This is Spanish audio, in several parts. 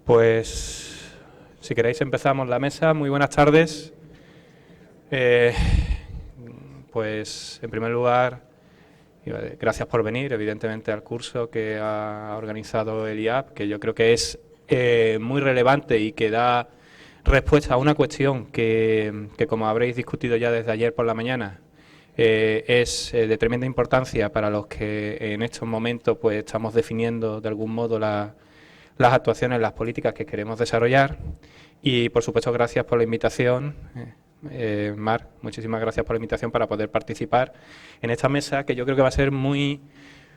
Pues, si queréis empezamos la mesa. Muy buenas tardes. Pues, en primer lugar, gracias por venir, evidentemente, al curso que ha organizado el IAP, que yo creo que es muy relevante y que da respuesta a una cuestión que como habréis discutido ya desde ayer por la mañana, es de tremenda importancia para los que en estos momentos pues estamos definiendo de algún modo las actuaciones, las políticas que queremos desarrollar. Y por supuesto gracias por la invitación, Mar, muchísimas gracias por la invitación para poder participar en esta mesa, que yo creo que va a ser muy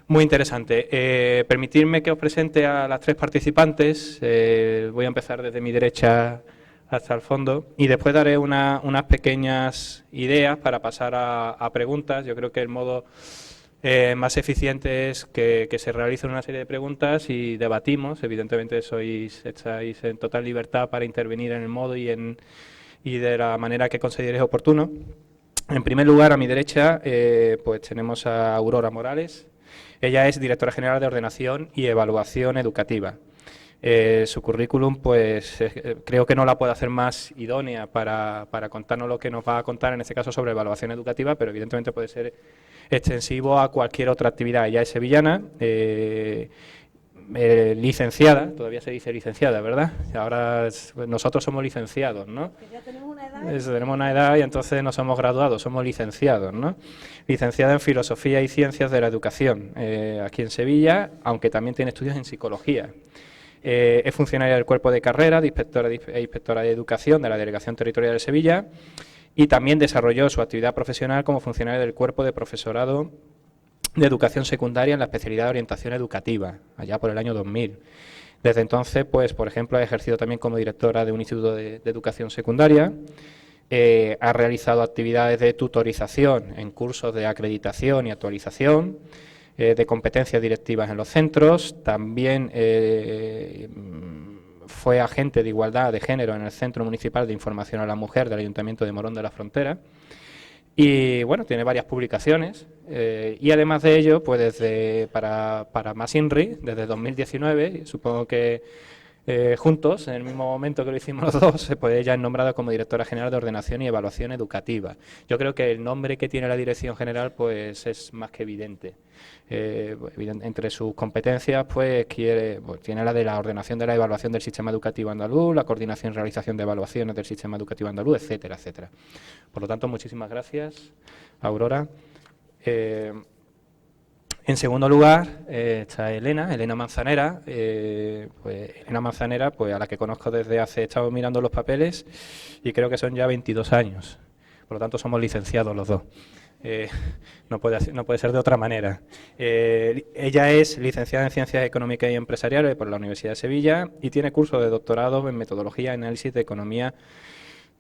interesante. Permitidme que os presente a las tres participantes. Voy a empezar desde mi derecha hasta el fondo y después daré unas pequeñas ideas para pasar a preguntas. Yo creo que el modo más eficiente es que se realicen una serie de preguntas y debatimos. Evidentemente estáis en total libertad para intervenir en el modo y de la manera que consideréis oportuno. En primer lugar, a mi derecha, pues tenemos a Aurora Morales. Ella es directora general de Ordenación y Evaluación Educativa. Su currículum, pues creo que no la puedo hacer más idónea para contarnos lo que nos va a contar, en este caso sobre evaluación educativa, pero evidentemente puede ser extensivo a cualquier otra actividad. Ella es sevillana, licenciada, todavía se dice licenciada, ¿verdad? Ahora nosotros somos licenciados, ¿no? Que ya tenemos una edad. Eso, tenemos una edad y entonces no somos graduados, somos licenciados, ¿no? Licenciada en Filosofía y Ciencias de la Educación, aquí en Sevilla, aunque también tiene estudios en Psicología. Es funcionaria del cuerpo de carrera, inspectora de Educación de la Delegación Territorial de Sevilla y también desarrolló su actividad profesional como funcionaria del cuerpo de profesorado de Educación Secundaria en la especialidad de Orientación Educativa, allá por el año 2000. Desde entonces, pues, por ejemplo, ha ejercido también como directora de un instituto de educación secundaria, ha realizado actividades de tutorización en cursos de acreditación y actualización, de competencias directivas en los centros, también fue agente de igualdad de género en el Centro Municipal de Información a la Mujer del Ayuntamiento de Morón de la Frontera. Y bueno, tiene varias publicaciones y además de ello, pues para Más Inri, desde 2019, supongo que juntos, en el mismo momento que lo hicimos los dos, pues ella es nombrada como directora general de Ordenación y Evaluación Educativa. Yo creo que el nombre que tiene la dirección general pues es más que evidente. Entre sus competencias pues tiene la de la ordenación de la evaluación del sistema educativo andaluz, la coordinación y realización de evaluaciones del sistema educativo andaluz, etcétera, etcétera. Por lo tanto, muchísimas gracias, Aurora. En segundo lugar está Elena Manzanera, Elena Manzanera, pues a la que conozco desde he estado mirando los papeles y creo que son ya 22 años, por lo tanto somos licenciados los dos. No puede ser de otra manera. Ella es licenciada en Ciencias Económicas y Empresariales por la Universidad de Sevilla y tiene curso de doctorado en Metodología y Análisis de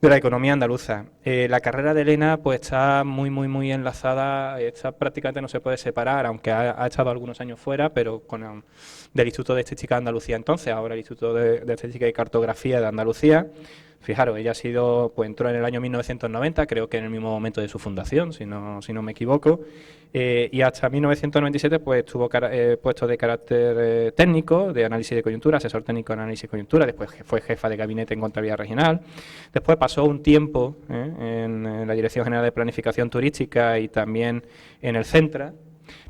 la economía andaluza. La carrera de Elena pues está muy enlazada, prácticamente no se puede separar, aunque ha estado algunos años fuera, pero del Instituto de Estadística de Andalucía entonces, ahora el Instituto de Estadística y Cartografía de Andalucía. Fijaros, ella entró en el año 1990, creo que en el mismo momento de su fundación, si no me equivoco, y hasta 1997 pues tuvo puestos de carácter técnico, de análisis de coyuntura, asesor técnico en análisis de coyuntura, después fue jefa de gabinete en contabilidad regional, después pasó un tiempo en la Dirección General de Planificación Turística y también en el Centra,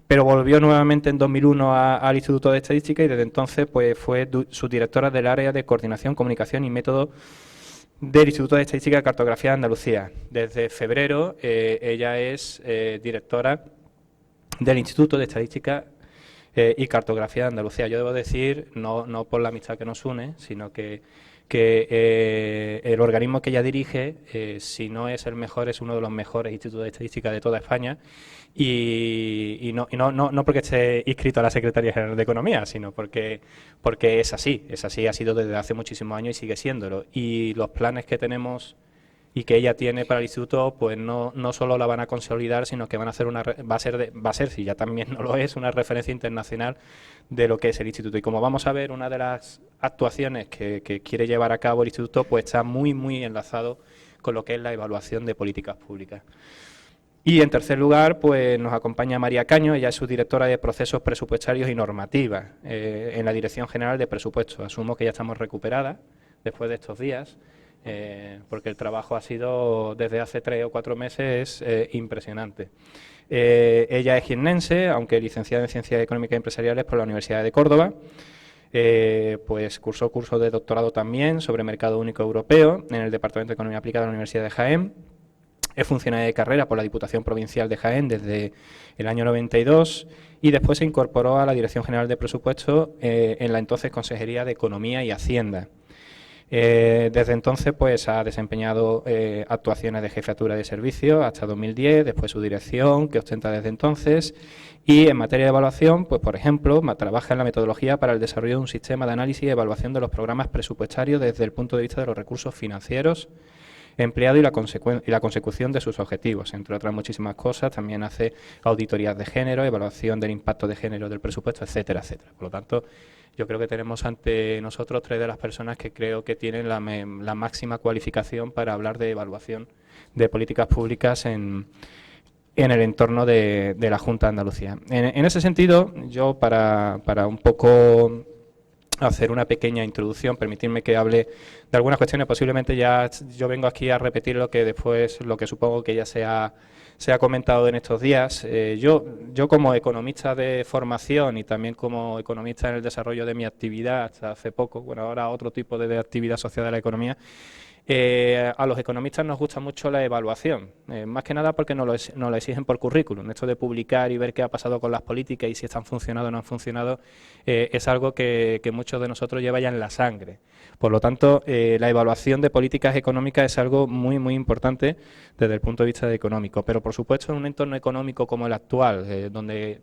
pero volvió nuevamente en 2001 al Instituto de Estadística y desde entonces pues fue subdirectora del área de coordinación, comunicación y método del Instituto de Estadística y Cartografía de Andalucía. Desde febrero ella es directora del Instituto de Estadística y Cartografía de Andalucía. Yo debo decir, no por la amistad que nos une, sino que el organismo que ella dirige, si no es el mejor, es uno de los mejores institutos de estadística de toda España y no porque esté inscrito a la Secretaría General de Economía, sino porque es así, ha sido desde hace muchísimos años y sigue siéndolo. Y los planes que tenemos y que ella tiene para el instituto, pues no solo la van a consolidar, sino que va a ser, si ya también no lo es, una referencia internacional de lo que es el instituto. Y como vamos a ver, una de las actuaciones que quiere llevar a cabo el instituto, pues está muy enlazado con lo que es la evaluación de políticas públicas. Y en tercer lugar, pues nos acompaña María Caño, ella es subdirectora de Procesos Presupuestarios y Normativas en la Dirección General de Presupuestos. Asumo que ya estamos recuperadas después de estos días, porque el trabajo ha sido desde hace 3 o 4 meses impresionante. Ella es jiennense, aunque licenciada en Ciencias Económicas y Empresariales por la Universidad de Córdoba. Pues cursó curso de doctorado también sobre Mercado Único Europeo en el Departamento de Economía Aplicada de la Universidad de Jaén. Es funcionaria de carrera por la Diputación Provincial de Jaén desde el año 92 y después se incorporó a la Dirección General de Presupuestos en la entonces Consejería de Economía y Hacienda. Desde entonces pues ha desempeñado actuaciones de jefatura de servicio hasta 2010, después su dirección que ostenta desde entonces, y en materia de evaluación, pues por ejemplo, trabaja en la metodología para el desarrollo de un sistema de análisis y evaluación de los programas presupuestarios desde el punto de vista de los recursos financieros empleado y la consecución de sus objetivos, entre otras muchísimas cosas. También hace auditorías de género, evaluación del impacto de género del presupuesto, etcétera, etcétera. Por lo tanto, yo creo que tenemos ante nosotros 3 de las personas que creo que tienen la máxima cualificación para hablar de evaluación de políticas públicas en el entorno de la Junta de Andalucía. En ese sentido, yo para un poco hacer una pequeña introducción, permitirme que hable de algunas cuestiones. Posiblemente ya yo vengo aquí a repetir lo que supongo que ya se ha comentado en estos días. Yo como economista de formación y también como economista en el desarrollo de mi actividad hasta hace poco, bueno, ahora otro tipo de actividad asociada a la economía, a los economistas nos gusta mucho la evaluación, más que nada porque nos lo exigen por currículum. Esto de publicar y ver qué ha pasado con las políticas y si están funcionando o no han funcionado es algo que muchos de nosotros lleva ya en la sangre. Por lo tanto, la evaluación de políticas económicas es algo muy, muy importante desde el punto de vista económico. Pero, por supuesto, en un entorno económico como el actual, donde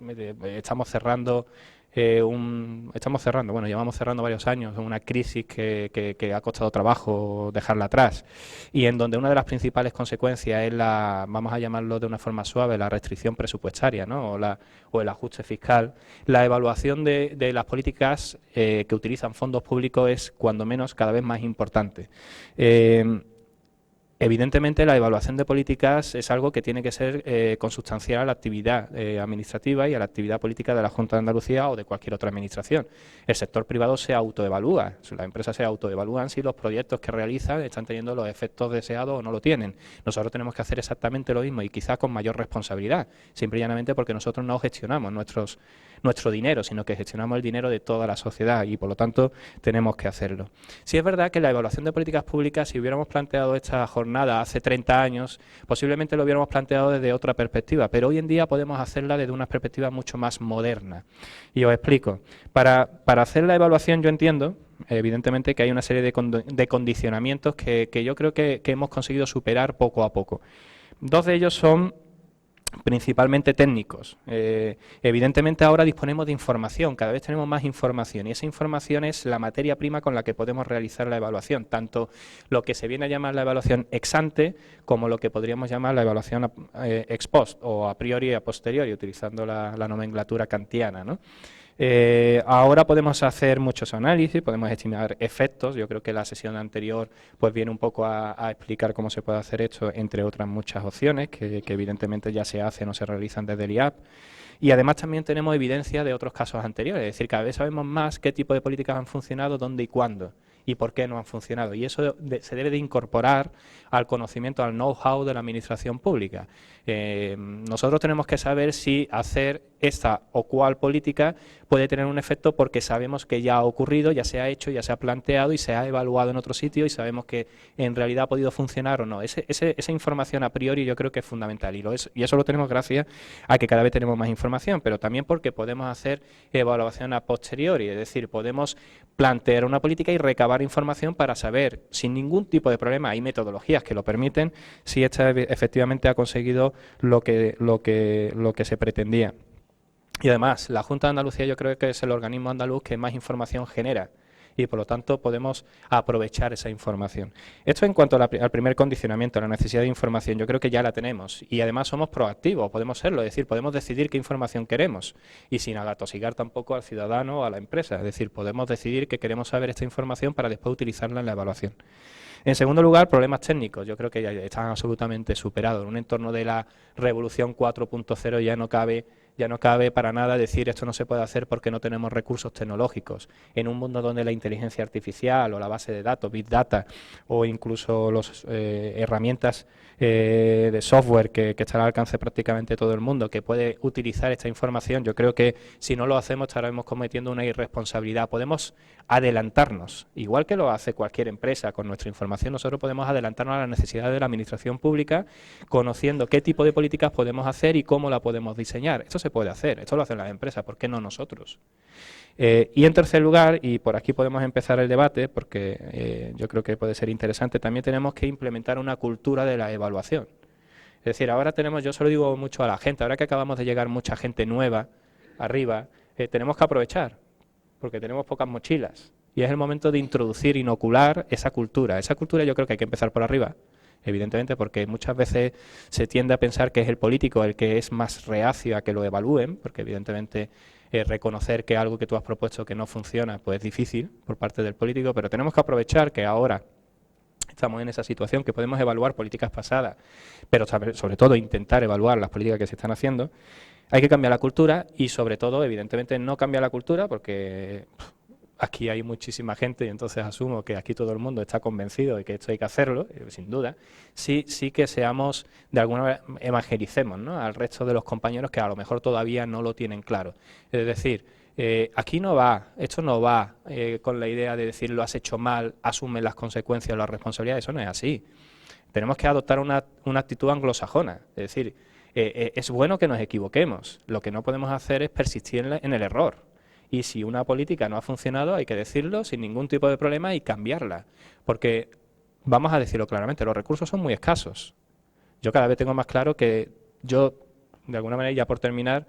estamos cerrando llevamos cerrando varios años, una crisis que ha costado trabajo dejarla atrás y en donde una de las principales consecuencias es vamos a llamarlo de una forma suave, la restricción presupuestaria, ¿no? o el ajuste fiscal. La evaluación de las políticas que utilizan fondos públicos es, cuando menos, cada vez más importante. Evidentemente, la evaluación de políticas es algo que tiene que ser consustancial a la actividad administrativa y a la actividad política de la Junta de Andalucía o de cualquier otra administración. El sector privado se autoevalúa, las empresas se autoevalúan si los proyectos que realizan están teniendo los efectos deseados o no lo tienen. Nosotros tenemos que hacer exactamente lo mismo y quizás con mayor responsabilidad, simple y llanamente porque nosotros no gestionamos nuestro dinero, sino que gestionamos el dinero de toda la sociedad y, por lo tanto, tenemos que hacerlo. Sí es verdad que la evaluación de políticas públicas, si hubiéramos planteado esta jornada hace 30 años, posiblemente lo hubiéramos planteado desde otra perspectiva, pero hoy en día podemos hacerla desde una perspectiva mucho más moderna. Y os explico. Para hacer la evaluación, yo entiendo, evidentemente, que hay una serie de condicionamientos que yo creo que hemos conseguido superar poco a poco. 2 de ellos son principalmente técnicos. Evidentemente ahora disponemos de información, cada vez tenemos más información y esa información es la materia prima con la que podemos realizar la evaluación, tanto lo que se viene a llamar la evaluación ex ante como lo que podríamos llamar la evaluación ex post o a priori y a posteriori, utilizando la nomenclatura kantiana, ¿no? Ahora podemos hacer muchos análisis, podemos estimar efectos. Yo creo que la sesión anterior pues viene un poco a explicar cómo se puede hacer esto, entre otras muchas opciones que evidentemente ya se hacen o se realizan desde el IAP. Y además también tenemos evidencia de otros casos anteriores, es decir, cada vez sabemos más qué tipo de políticas han funcionado, dónde y cuándo y por qué no han funcionado. Y eso se debe de incorporar al conocimiento, al know-how de la administración pública. Nosotros tenemos que saber si hacer esta o cual política puede tener un efecto porque sabemos que ya ha ocurrido, ya se ha hecho, ya se ha planteado y se ha evaluado en otro sitio y sabemos que en realidad ha podido funcionar o no. Esa información a priori yo creo que es fundamental y eso lo tenemos gracias a que cada vez tenemos más información, pero también porque podemos hacer evaluación a posteriori, es decir, podemos plantear una política y recabar información para saber sin ningún tipo de problema, hay metodologías que lo permiten, si esta efectivamente ha conseguido lo que se pretendía. Y además, la Junta de Andalucía yo creo que es el organismo andaluz que más información genera y por lo tanto podemos aprovechar esa información. Esto en cuanto al primer condicionamiento, la necesidad de información, yo creo que ya la tenemos y además somos proactivos, podemos serlo, es decir, podemos decidir qué información queremos y sin agatosigar tampoco al ciudadano o a la empresa, es decir, podemos decidir que queremos saber esta información para después utilizarla en la evaluación. En segundo lugar, problemas técnicos. Yo creo que ya están absolutamente superados. En un entorno de la revolución 4.0 ya no cabe para nada decir esto no se puede hacer porque no tenemos recursos tecnológicos. En un mundo donde la inteligencia artificial o la base de datos, Big Data, o incluso las herramientas de software que están al alcance prácticamente todo el mundo, que puede utilizar esta información, yo creo que si no lo hacemos estaremos cometiendo una irresponsabilidad. Podemos adelantarnos, igual que lo hace cualquier empresa con nuestra información, nosotros podemos adelantarnos a las necesidades de la administración pública conociendo qué tipo de políticas podemos hacer y cómo la podemos diseñar. Esto se puede hacer, esto lo hacen las empresas, ¿por qué no nosotros? Y en tercer lugar, y por aquí podemos empezar el debate, porque yo creo que puede ser interesante, también tenemos que implementar una cultura de la evaluación. Es decir, ahora tenemos, yo se lo digo mucho a la gente, ahora que acabamos de llegar mucha gente nueva arriba, tenemos que aprovechar, porque tenemos pocas mochilas. Y es el momento de introducir, inocular esa cultura. Esa cultura yo creo que hay que empezar por arriba, evidentemente, porque muchas veces se tiende a pensar que es el político el que es más reacio a que lo evalúen, porque evidentemente reconocer que algo que tú has propuesto que no funciona, pues es difícil por parte del político, pero tenemos que aprovechar que ahora estamos en esa situación, que podemos evaluar políticas pasadas, pero sobre todo intentar evaluar las políticas que se están haciendo. Hay que cambiar la cultura y sobre todo, evidentemente, no cambiar la cultura porque aquí hay muchísima gente y entonces asumo que aquí todo el mundo está convencido de que esto hay que hacerlo, sin duda. Sí que seamos, de alguna manera, evangelicemos, ¿no?, al resto de los compañeros que a lo mejor todavía no lo tienen claro. Es decir, aquí no va, esto no va con la idea de decir lo has hecho mal, asume las consecuencias o las responsabilidades, eso no es así. Tenemos que adoptar una actitud anglosajona, es decir, es bueno que nos equivoquemos, lo que no podemos hacer es persistir en el error. Y si una política no ha funcionado, hay que decirlo sin ningún tipo de problema y cambiarla. Porque, vamos a decirlo claramente, los recursos son muy escasos. Yo cada vez tengo más claro que yo, de alguna manera, ya por terminar,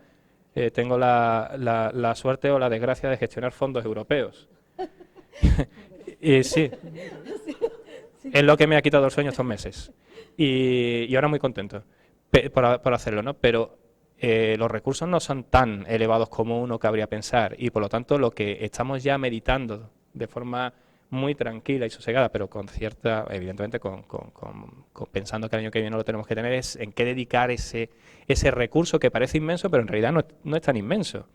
tengo la suerte o la desgracia de gestionar fondos europeos. Y sí, es lo que me ha quitado el sueño estos meses. Y ahora muy contento por hacerlo, ¿no? Pero los recursos no son tan elevados como uno cabría pensar y por lo tanto lo que estamos ya meditando de forma muy tranquila y sosegada, pero con cierta, evidentemente, pensando que el año que viene lo tenemos que tener, es en qué dedicar ese recurso que parece inmenso, pero en realidad no es tan inmenso.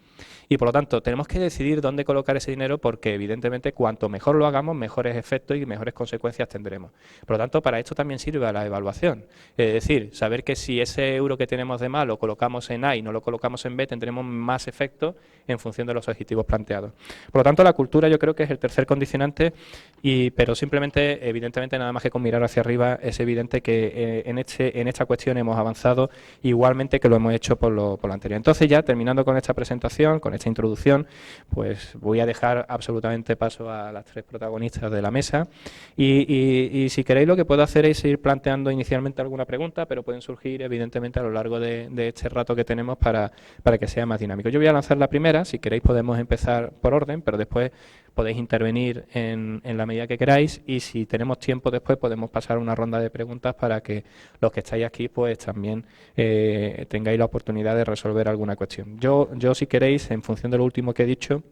Y por lo tanto, tenemos que decidir dónde colocar ese dinero porque, evidentemente, cuanto mejor lo hagamos, mejores efectos y mejores consecuencias tendremos. Por lo tanto, para esto también sirve la evaluación. Es decir, saber que si ese euro que tenemos de más lo colocamos en A y no lo colocamos en B, tendremos más efecto en función de los objetivos planteados. Por lo tanto, la cultura yo creo que es el tercer condicionante, pero simplemente, evidentemente, nada más que con mirar hacia arriba, es evidente que en esta cuestión hemos avanzado igualmente que lo hemos hecho por lo anterior. Entonces, ya terminando con esta presentación, con esta introducción, pues voy a dejar absolutamente paso a las tres protagonistas de la mesa y si queréis lo que puedo hacer es ir planteando inicialmente alguna pregunta, pero pueden surgir evidentemente a lo largo de este rato que tenemos para que sea más dinámico. Yo voy a lanzar la primera, si queréis podemos empezar por orden, pero después podéis intervenir en la medida que queráis y si tenemos tiempo después podemos pasar una ronda de preguntas para que los que estáis aquí pues también tengáis la oportunidad de resolver alguna cuestión. Yo si queréis, en función de lo último que he dicho,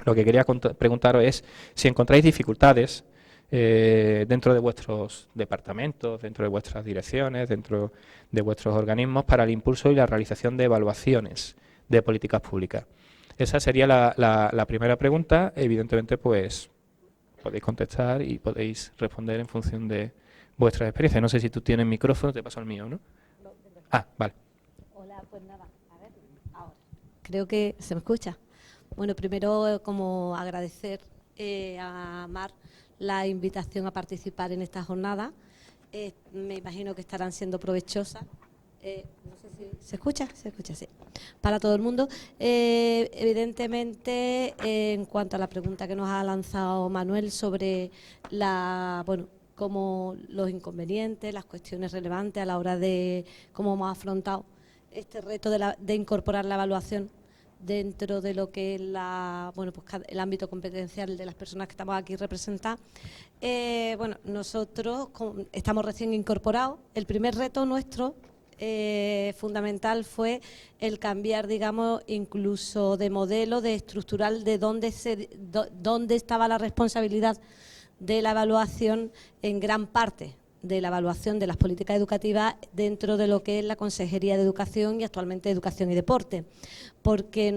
lo que quería preguntaros es si encontráis dificultades dentro de vuestros departamentos, dentro de vuestras direcciones, dentro de vuestros organismos para el impulso y la realización de evaluaciones de políticas públicas. Esa sería la primera pregunta. Evidentemente, pues podéis contestar y podéis responder en función de vuestras experiencias. No sé si tú tienes micrófono, te paso el mío, ¿no? Ah, vale. Hola, pues nada, a ver, ahora. Creo que se me escucha. Bueno, primero como agradecer a Mar la invitación a participar en esta jornada. Me imagino que estarán siendo provechosas. No sé si se escucha, sí. Para todo el mundo. Evidentemente, en cuanto a la pregunta que nos ha lanzado Manuel sobre como los inconvenientes, las cuestiones relevantes a la hora de cómo hemos afrontado este reto de incorporar la evaluación dentro de lo que es el ámbito competencial de las personas que estamos aquí representadas. Nosotros estamos recién incorporados. El primer reto nuestro fundamental fue el cambiar, digamos, incluso de modelo, de estructural, de dónde estaba la responsabilidad de la evaluación en gran parte de la evaluación de las políticas educativas dentro de lo que es la Consejería de Educación y actualmente Educación y Deporte, porque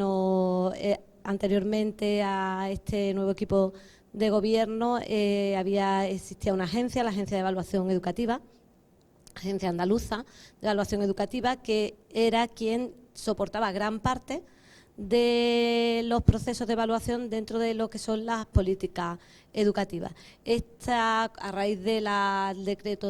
anteriormente a este nuevo equipo de gobierno existía una agencia, la Agencia de Evaluación Educativa, Agencia Andaluza de Evaluación Educativa, que era quien soportaba gran parte de los procesos de evaluación dentro de lo que son las políticas educativas. Esta, a raíz del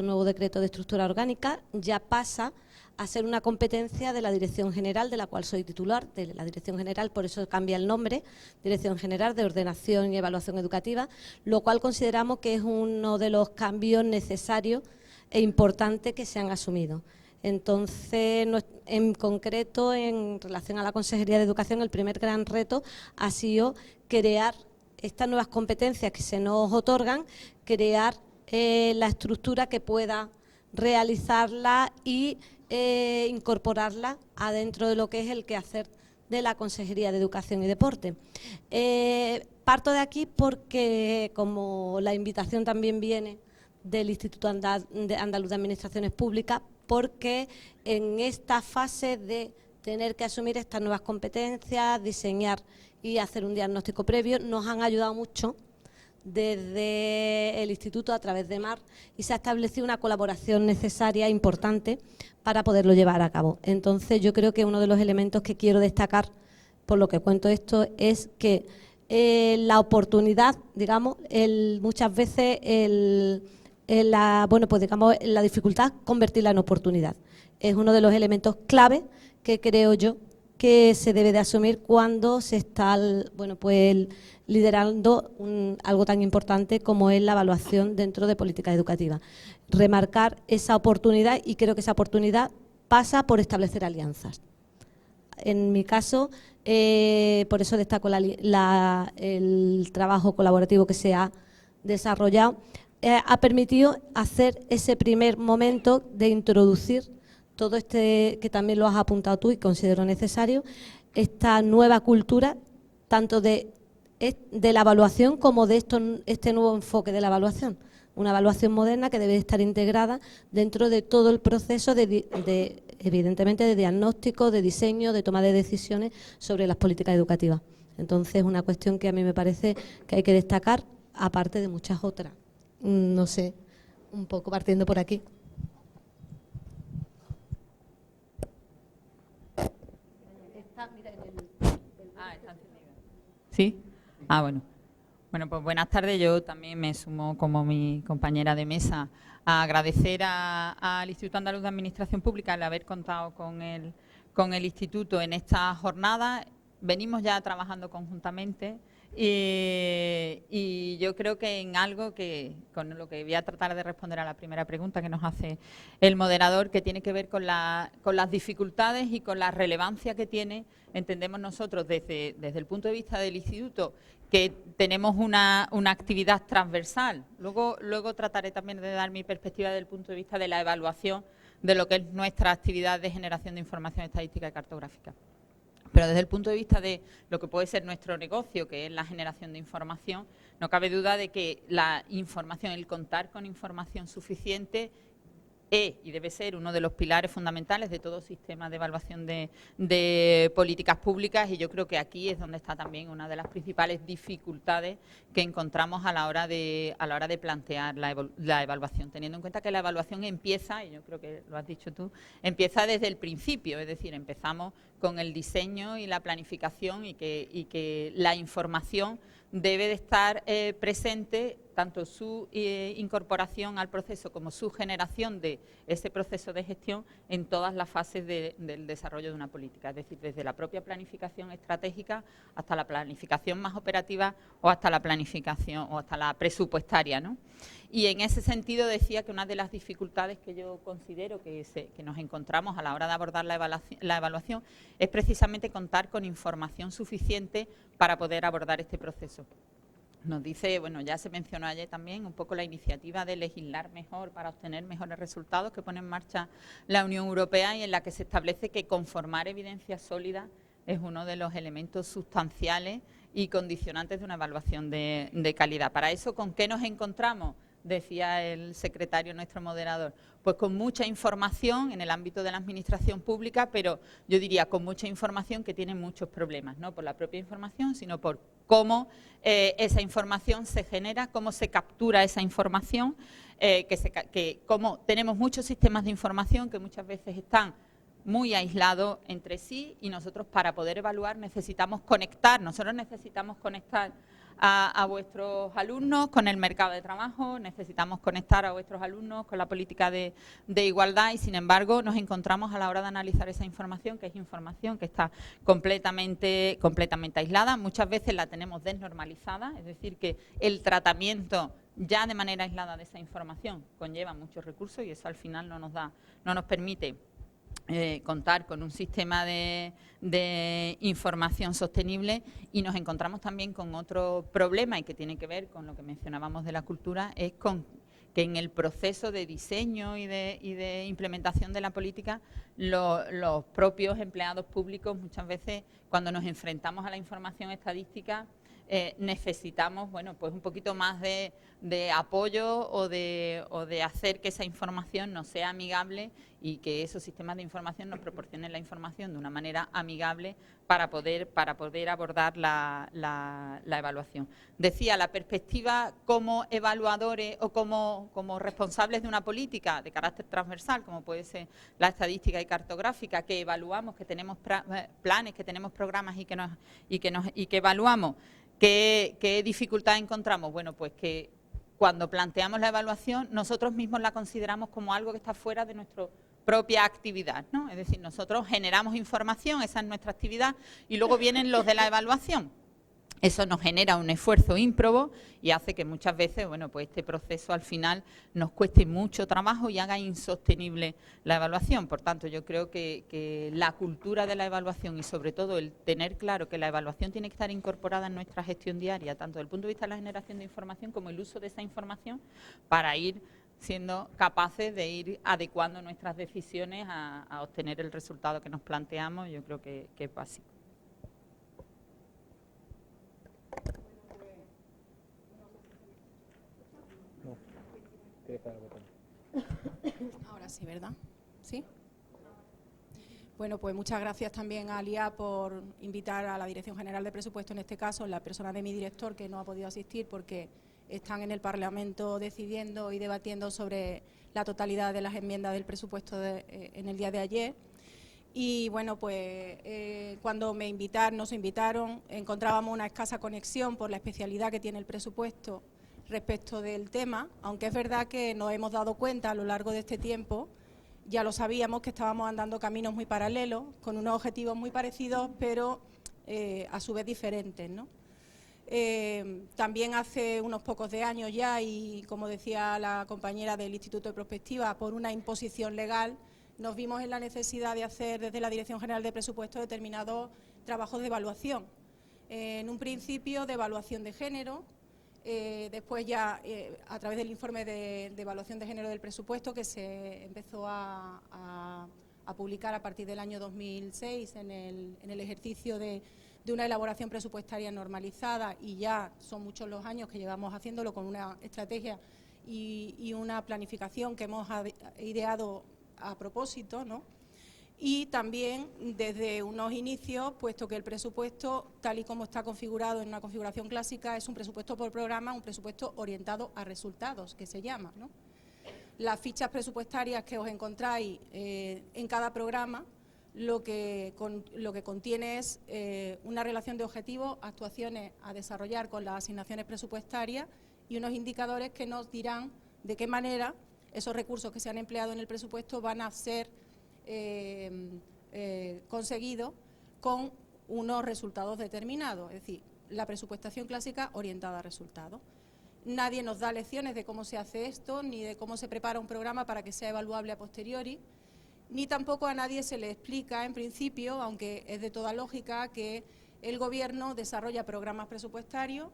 nuevo decreto de estructura orgánica, ya pasa a ser una competencia de la Dirección General, de la cual soy titular, de la Dirección General, por eso cambia el nombre, Dirección General de Ordenación y Evaluación Educativa, lo cual consideramos que es uno de los cambios necesarios e importantes que se han asumido. Entonces, en concreto, en relación a la Consejería de Educación, el primer gran reto ha sido crear estas nuevas competencias que se nos otorgan, crear la estructura que pueda realizarla y incorporarla adentro de lo que es el quehacer de la Consejería de Educación y Deporte. Parto de aquí porque, como la invitación también viene del Instituto Andaluz de Administraciones Públicas, porque en esta fase de tener que asumir estas nuevas competencias, diseñar y hacer un diagnóstico previo, nos han ayudado mucho desde el Instituto a través de MAR y se ha establecido una colaboración necesaria, importante, para poderlo llevar a cabo. Entonces, yo creo que uno de los elementos que quiero destacar, por lo que cuento esto, es que la oportunidad, digamos, muchas veces la dificultad convertirla en oportunidad. Es uno de los elementos clave que creo yo que se debe de asumir cuando se está liderando algo tan importante como es la evaluación dentro de políticas educativas. Remarcar esa oportunidad, y creo que esa oportunidad pasa por establecer alianzas. En mi caso, por eso destaco el trabajo colaborativo que se ha desarrollado, ha permitido hacer ese primer momento de introducir todo que también lo has apuntado tú y considero necesario, esta nueva cultura, tanto de la evaluación como de este nuevo enfoque de la evaluación. Una evaluación moderna que debe estar integrada dentro de todo el proceso evidentemente, de diagnóstico, de diseño, de toma de decisiones sobre las políticas educativas. Entonces, es una cuestión que a mí me parece que hay que destacar, aparte de muchas otras. No sé, un poco partiendo por aquí. ¿Sí? Bueno. Bueno, pues buenas tardes. Yo también me sumo, como mi compañera de mesa, a agradecer al Instituto Andaluz de Administración Pública el haber contado con el Instituto en esta jornada. Venimos ya trabajando conjuntamente y yo creo que en algo con lo que voy a tratar de responder a la primera pregunta que nos hace el moderador, que tiene que ver con las dificultades y con la relevancia que tiene, entendemos nosotros desde el punto de vista del Instituto, que tenemos una actividad transversal. Luego trataré también de dar mi perspectiva desde el punto de vista de la evaluación de lo que es nuestra actividad de generación de información estadística y cartográfica. Pero desde el punto de vista de lo que puede ser nuestro negocio, que es la generación de información, no cabe duda de que la información, el contar con información suficiente, y debe ser uno de los pilares fundamentales de todo sistema de evaluación de políticas públicas, y yo creo que aquí es donde está también una de las principales dificultades que encontramos a la hora de plantear la evaluación, teniendo en cuenta que la evaluación empieza, y yo creo que lo has dicho tú, empieza desde el principio, es decir, empezamos con el diseño y la planificación y que la información debe de estar presente, tanto su incorporación al proceso como su generación de ese proceso de gestión en todas las fases del desarrollo de una política, es decir, desde la propia planificación estratégica hasta la planificación más operativa o hasta la planificación o hasta la presupuestaria, ¿no? Y en ese sentido decía que una de las dificultades que yo considero que nos encontramos a la hora de abordar la evaluación es precisamente contar con información suficiente para poder abordar este proceso. Nos dice, bueno, ya se mencionó ayer también un poco la iniciativa de legislar mejor para obtener mejores resultados que pone en marcha la Unión Europea, y en la que se establece que conformar evidencias sólidas es uno de los elementos sustanciales y condicionantes de una evaluación de calidad. Para eso, ¿con qué nos encontramos? Decía el secretario, nuestro moderador, pues con mucha información en el ámbito de la administración pública, pero yo diría con mucha información que tiene muchos problemas, no por la propia información, sino por cómo esa información se genera, cómo se captura esa información, cómo tenemos muchos sistemas de información que muchas veces están muy aislados entre sí, y nosotros para poder evaluar necesitamos conectar, a vuestros alumnos con el mercado de trabajo, necesitamos conectar a vuestros alumnos con la política de igualdad, y sin embargo nos encontramos a la hora de analizar esa información, que es información que está completamente aislada, muchas veces la tenemos desnormalizada, es decir, que el tratamiento ya de manera aislada de esa información conlleva muchos recursos, y eso al final no nos permite contar con un sistema de información sostenible. Y nos encontramos también con otro problema, y que tiene que ver con lo que mencionábamos de la cultura, es con que en el proceso de diseño y de implementación de la política, los propios empleados públicos muchas veces, cuando nos enfrentamos a la información estadística, necesitamos, bueno, pues un poquito más de apoyo o de hacer que esa información nos sea amigable, y que esos sistemas de información nos proporcionen la información de una manera amigable para poder abordar la evaluación. Decía, la perspectiva como evaluadores o como responsables de una política de carácter transversal, como puede ser la estadística y cartográfica, que evaluamos, que tenemos planes, que tenemos programas y que evaluamos. ¿Qué dificultad encontramos? Bueno, pues que cuando planteamos la evaluación, nosotros mismos la consideramos como algo que está fuera de nuestra propia actividad, ¿no? Es decir, nosotros generamos información, esa es nuestra actividad, y luego vienen los de la evaluación. Eso nos genera un esfuerzo ímprobo y hace que muchas veces, bueno, pues este proceso al final nos cueste mucho trabajo y haga insostenible la evaluación. Por tanto, yo creo que la cultura de la evaluación, y sobre todo el tener claro que la evaluación tiene que estar incorporada en nuestra gestión diaria, tanto desde el punto de vista de la generación de información como el uso de esa información, para ir siendo capaces de ir adecuando nuestras decisiones a obtener el resultado que nos planteamos, yo creo que es básico. Ahora sí, ¿verdad? ¿Sí? Bueno, pues muchas gracias también a Alia por invitar a la Dirección General de Presupuesto, en este caso, en la persona de mi director, que no ha podido asistir porque están en el Parlamento decidiendo y debatiendo sobre la totalidad de las enmiendas del presupuesto en el día de ayer. Y bueno, pues cuando nos invitaron, encontrábamos una escasa conexión por la especialidad que tiene el presupuesto respecto del tema, aunque es verdad que nos hemos dado cuenta a lo largo de este tiempo, ya lo sabíamos, que estábamos andando caminos muy paralelos, con unos objetivos muy parecidos, pero a su vez diferentes, ¿no? También hace unos pocos de años ya, y como decía la compañera del Instituto de Prospectiva, por una imposición legal, nos vimos en la necesidad de hacer desde la Dirección General de Presupuestos determinados trabajos de evaluación. En un principio de evaluación de género, después ya a través del informe de evaluación de género del presupuesto, que se empezó a publicar a partir del año 2006 en el ejercicio de una elaboración presupuestaria normalizada, y ya son muchos los años que llevamos haciéndolo con una estrategia y una planificación que hemos ideado a propósito, ¿no? Y también desde unos inicios, puesto que el presupuesto, tal y como está configurado en una configuración clásica, es un presupuesto por programa, un presupuesto orientado a resultados, que se llama, ¿no? Las fichas presupuestarias que os encontráis en cada programa, lo que contiene es una relación de objetivos, actuaciones a desarrollar con las asignaciones presupuestarias y unos indicadores que nos dirán de qué manera esos recursos que se han empleado en el presupuesto van a ser conseguidos con unos resultados determinados, es decir, la presupuestación clásica orientada a resultados. Nadie nos da lecciones de cómo se hace esto, ni de cómo se prepara un programa para que sea evaluable a posteriori, ni tampoco a nadie se le explica, en principio, aunque es de toda lógica, que el Gobierno desarrolla programas presupuestarios,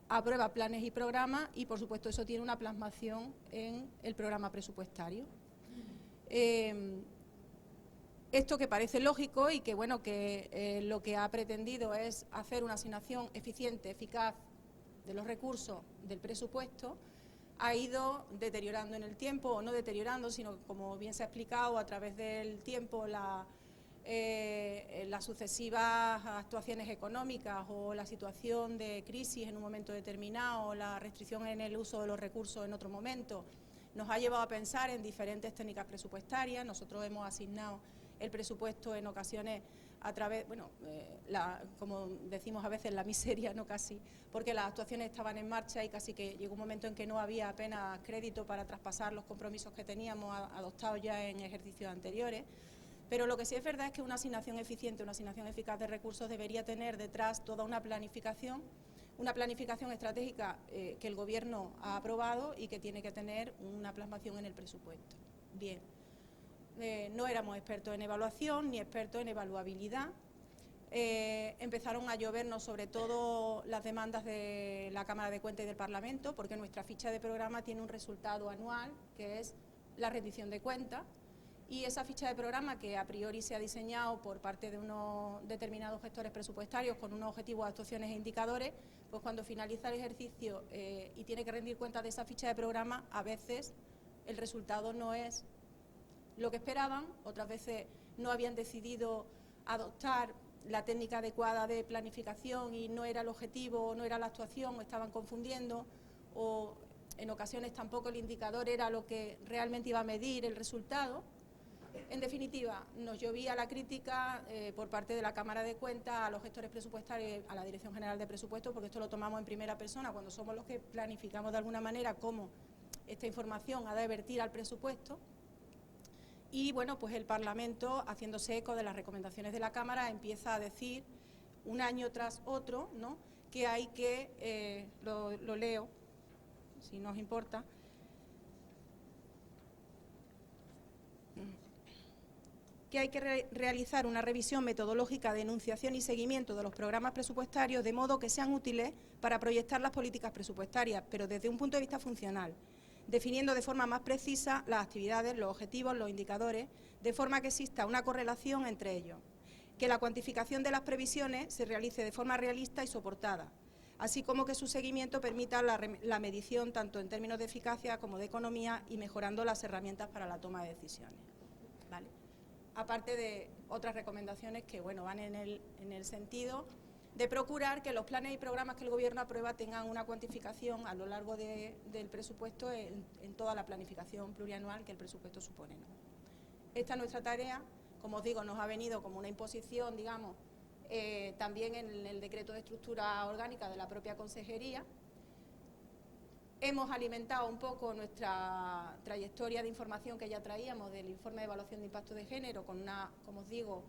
aprueba planes y programas y, por supuesto, eso tiene una plasmación en el programa presupuestario. Esto que parece lógico y que, bueno, que lo que ha pretendido es hacer una asignación eficiente, eficaz de los recursos del presupuesto, ha ido deteriorando en el tiempo, o no deteriorando, sino que, como bien se ha explicado, a través del tiempo las sucesivas actuaciones económicas o la situación de crisis en un momento determinado, o la restricción en el uso de los recursos en otro momento, nos ha llevado a pensar en diferentes técnicas presupuestarias. Nosotros hemos asignado el presupuesto en ocasiones a través, bueno, como decimos a veces, la miseria, no casi, porque las actuaciones estaban en marcha y casi que llegó un momento en que no había apenas crédito para traspasar los compromisos que teníamos adoptados ya en ejercicios anteriores. Pero lo que sí es verdad es que una asignación eficiente, una asignación eficaz de recursos debería tener detrás toda una planificación estratégica que el Gobierno ha aprobado y que tiene que tener una plasmación en el presupuesto. Bien. No éramos expertos en evaluación ni expertos en evaluabilidad. Empezaron a llovernos sobre todo las demandas de la Cámara de Cuentas y del Parlamento, porque nuestra ficha de programa tiene un resultado anual, que es la rendición de cuentas, y esa ficha de programa, que a priori se ha diseñado por parte de unos determinados gestores presupuestarios con unos objetivos, actuaciones e indicadores, pues cuando finaliza el ejercicio y tiene que rendir cuentas de esa ficha de programa, a veces el resultado no es lo que esperaban, otras veces no habían decidido adoptar la técnica adecuada de planificación y no era el objetivo, no era la actuación, o estaban confundiendo, o en ocasiones tampoco el indicador era lo que realmente iba a medir el resultado. En definitiva, nos llovía la crítica por parte de la Cámara de Cuentas a los gestores presupuestarios, a la Dirección General de Presupuestos, porque esto lo tomamos en primera persona cuando somos los que planificamos de alguna manera cómo esta información ha de vertir al presupuesto. Y bueno, pues el Parlamento, haciéndose eco de las recomendaciones de la Cámara, empieza a decir, un año tras otro, ¿no?, que hay que, lo leo, si no os importa, que hay que realizar una revisión metodológica de enunciación y seguimiento de los programas presupuestarios de modo que sean útiles para proyectar las políticas presupuestarias, pero desde un punto de vista funcional, definiendo de forma más precisa las actividades, los objetivos, los indicadores, de forma que exista una correlación entre ellos, que la cuantificación de las previsiones se realice de forma realista y soportada, así como que su seguimiento permita la medición tanto en términos de eficacia como de economía y mejorando las herramientas para la toma de decisiones. ¿Vale? Aparte de otras recomendaciones que, bueno, van en el sentido de procurar que los planes y programas que el Gobierno aprueba tengan una cuantificación a lo largo del presupuesto en toda la planificación plurianual que el presupuesto supone, ¿no? Esta es nuestra tarea, como os digo, nos ha venido como una imposición, digamos, también en el decreto de estructura orgánica de la propia Consejería. Hemos alimentado un poco nuestra trayectoria de información que ya traíamos del informe de evaluación de impacto de género con una, como os digo,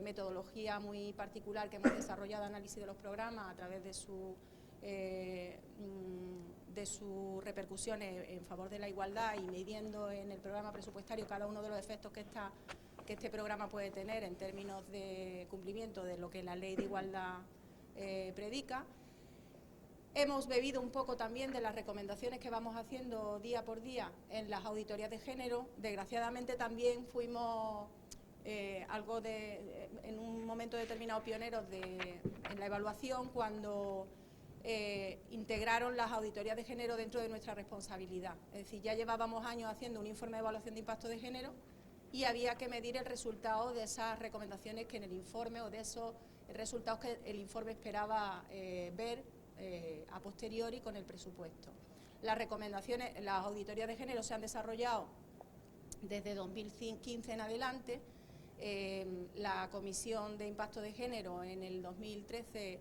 metodología muy particular que hemos desarrollado, análisis de los programas a través de sus repercusiones en favor de la igualdad y midiendo en el programa presupuestario cada uno de los efectos que este programa puede tener en términos de cumplimiento de lo que la Ley de Igualdad predica. Hemos bebido un poco también de las recomendaciones que vamos haciendo día por día en las auditorías de género. Desgraciadamente también fuimos en un momento determinado pioneros en la evaluación cuando integraron las auditorías de género dentro de nuestra responsabilidad. Es decir, ya llevábamos años haciendo un informe de evaluación de impacto de género y había que medir el resultado de esas recomendaciones que en el informe o de esos resultados que el informe esperaba ver a posteriori con el presupuesto. Las recomendaciones, las auditorías de género se han desarrollado desde 2015 en adelante. La Comisión de Impacto de Género en el 2013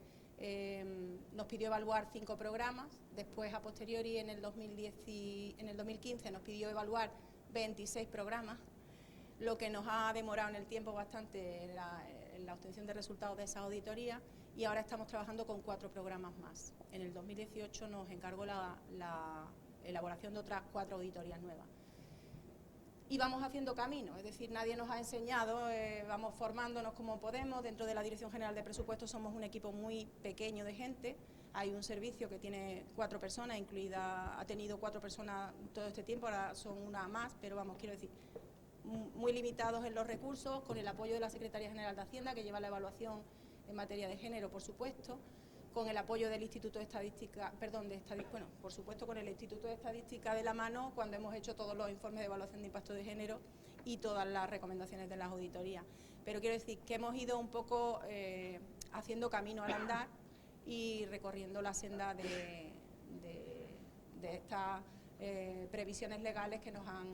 nos pidió evaluar 5 programas, después a posteriori en el 2015 nos pidió evaluar 26 programas, lo que nos ha demorado en el tiempo bastante en la obtención de resultados de esa auditoría. y ahora estamos trabajando con 4 programas más. En el 2018 nos encargó la elaboración de otras 4 auditorías nuevas. Y vamos haciendo camino, es decir, nadie nos ha enseñado, vamos formándonos como podemos. Dentro de la Dirección General de Presupuestos somos un equipo muy pequeño de gente. Hay un servicio que tiene 4 personas, ha tenido 4 personas todo este tiempo, ahora son una más, pero vamos, quiero decir, muy limitados en los recursos, con el apoyo de la Secretaría General de Hacienda, que lleva la evaluación en materia de género, por supuesto, con el apoyo del Instituto de Estadística, bueno, por supuesto con el Instituto de Estadística de la mano, cuando hemos hecho todos los informes de evaluación de impacto de género y todas las recomendaciones de las auditorías. Pero quiero decir que hemos ido un poco haciendo camino al andar y recorriendo la senda de estas previsiones legales que nos han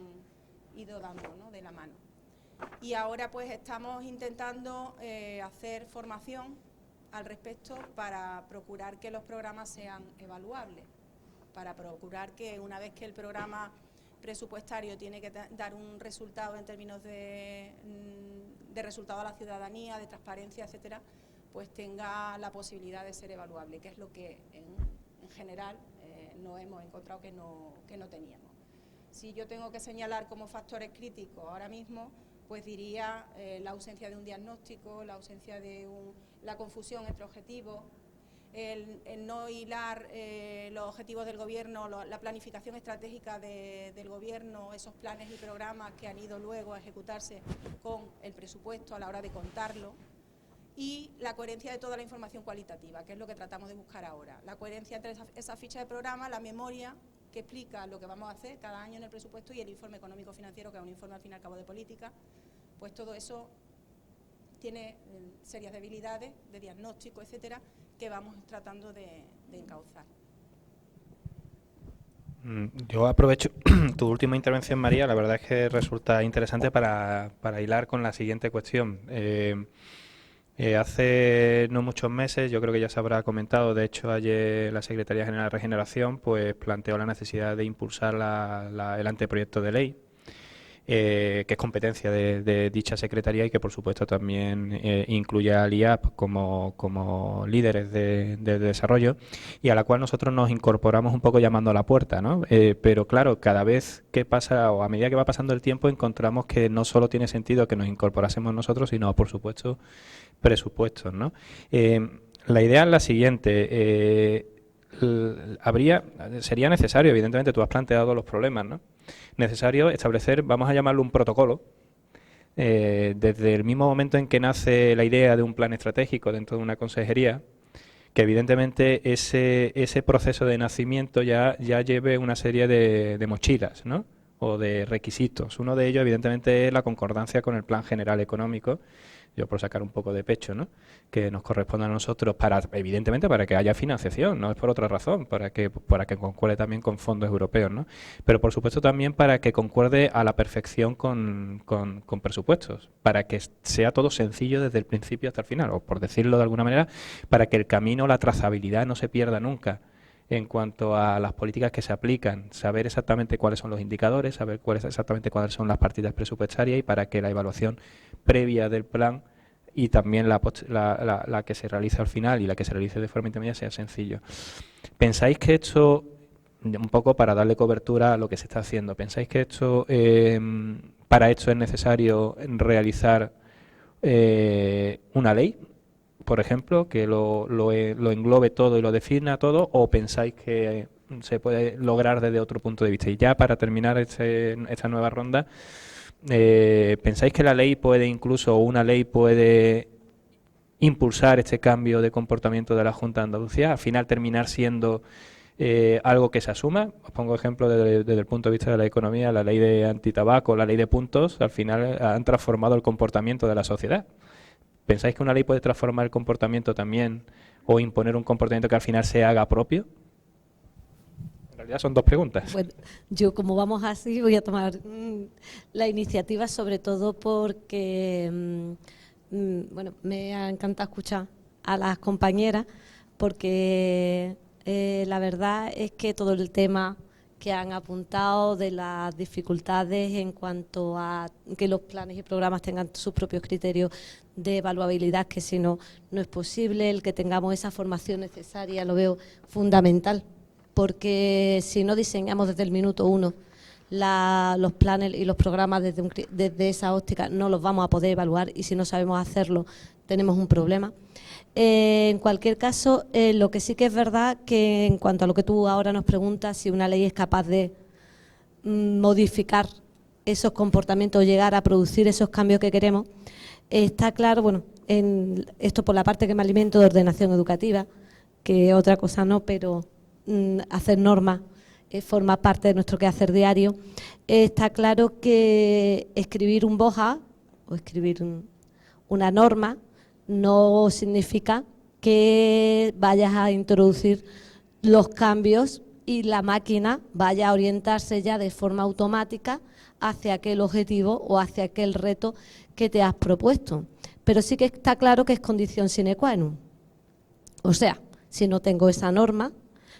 ido dando, ¿no?, de la mano. Y ahora pues estamos intentando hacer formación al respecto para procurar que los programas sean evaluables, para procurar que una vez que el programa presupuestario tiene que dar un resultado en términos de resultado a la ciudadanía, de transparencia, etcétera, pues tenga la posibilidad de ser evaluable, que es lo que en general no hemos encontrado que no teníamos. Si yo tengo que señalar como factores críticos ahora mismo, pues diría la ausencia de un diagnóstico, la ausencia de la confusión entre objetivos, el no hilar los objetivos del Gobierno, la planificación estratégica del Gobierno, esos planes y programas que han ido luego a ejecutarse con el presupuesto a la hora de contarlo, y la coherencia de toda la información cualitativa, que es lo que tratamos de buscar ahora. La coherencia entre esa ficha de programa, la memoria que explica lo que vamos a hacer cada año en el presupuesto y el informe económico-financiero, que es un informe al fin y al cabo de política, pues todo eso tiene serias debilidades de diagnóstico, etcétera, que vamos tratando de encauzar. Yo aprovecho tu última intervención, María, la verdad es que resulta interesante para hilar con la siguiente cuestión. Hace no muchos meses, yo creo que ya se habrá comentado, de hecho ayer la Secretaría General de Regeneración pues planteó la necesidad de impulsar el anteproyecto de ley, que es competencia de dicha Secretaría y que por supuesto también incluye al IAP como líderes de desarrollo, y a la cual nosotros nos incorporamos un poco llamando a la puerta, ¿no? Pero claro, cada vez que pasa o a medida que va pasando el tiempo encontramos que no solo tiene sentido que nos incorporásemos nosotros, sino por supuesto presupuestos, ¿no? La idea es la siguiente, sería necesario, evidentemente tú has planteado los problemas, ¿no? Necesario establecer, vamos a llamarlo un protocolo, desde el mismo momento en que nace la idea de un plan estratégico dentro de una consejería, que evidentemente ese proceso de nacimiento ya lleve una serie de mochilas, ¿no?, o de requisitos. Uno de ellos, evidentemente, es la concordancia con el Plan General Económico, yo por sacar un poco de pecho, ¿no?, que nos corresponde a nosotros, evidentemente para que haya financiación, no es por otra razón, para que concuerde también con fondos europeos, ¿no?, pero por supuesto también para que concuerde a la perfección con presupuestos, para que sea todo sencillo desde el principio hasta el final, o por decirlo de alguna manera, para que el camino, la trazabilidad no se pierda nunca en cuanto a las políticas que se aplican, saber exactamente cuáles son los indicadores, saber exactamente cuáles son las partidas presupuestarias, y para que la evaluación previa del plan y también la que se realiza al final y la que se realice de forma intermedia sea sencillo. ¿Pensáis que esto, un poco para darle cobertura a lo que se está haciendo, pensáis que para esto es necesario realizar una ley, por ejemplo, que lo englobe todo y lo defina todo, o pensáis que se puede lograr desde otro punto de vista? Y ya para terminar esta nueva ronda, ¿pensáis que la ley puede incluso, o una ley puede impulsar este cambio de comportamiento de la Junta de Andalucía, al final terminar siendo algo que se asuma? Os pongo ejemplo desde el punto de vista de la economía, la ley de antitabaco, la ley de puntos, al final han transformado el comportamiento de la sociedad. ¿Pensáis que una ley puede transformar el comportamiento también, o imponer un comportamiento que al final se haga propio? En realidad son dos preguntas. Bueno, yo como vamos así voy a tomar la iniciativa, sobre todo porque bueno, me ha encantado escuchar a las compañeras, porque la verdad es que todo el tema que han apuntado de las dificultades en cuanto a que los planes y programas tengan sus propios criterios de evaluabilidad, que si no, no es posible. El que tengamos esa formación necesaria lo veo fundamental, porque si no diseñamos desde el minuto 1 los planes y los programas desde esa óptica, no los vamos a poder evaluar, y si no sabemos hacerlo tenemos un problema. En cualquier caso, lo que sí que es verdad que en cuanto a lo que tú ahora nos preguntas, si una ley es capaz de modificar esos comportamientos, llegar a producir esos cambios que queremos, está claro, bueno, esto por la parte que me alimento de ordenación educativa, que otra cosa no, pero hacer normas forma parte de nuestro quehacer diario. Está claro que escribir un BOJA o escribir una norma no significa que vayas a introducir los cambios y la máquina vaya a orientarse ya de forma automática hacia aquel objetivo o hacia aquel reto que te has propuesto. Pero sí que está claro que es condición sine qua non. O sea, si no tengo esa norma,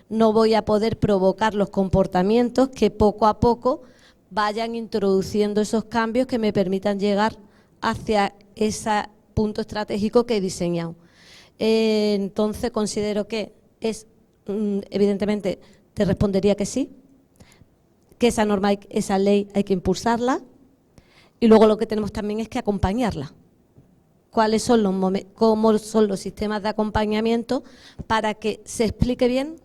no voy a poder provocar los comportamientos que poco a poco vayan introduciendo esos cambios que me permitan llegar hacia ese punto estratégico que he diseñado. Entonces considero que es, evidentemente, te respondería que sí, que esa norma, esa ley hay que impulsarla, y luego lo que tenemos también es que acompañarla. ¿Cuáles son cómo son los sistemas de acompañamiento para que se explique bien,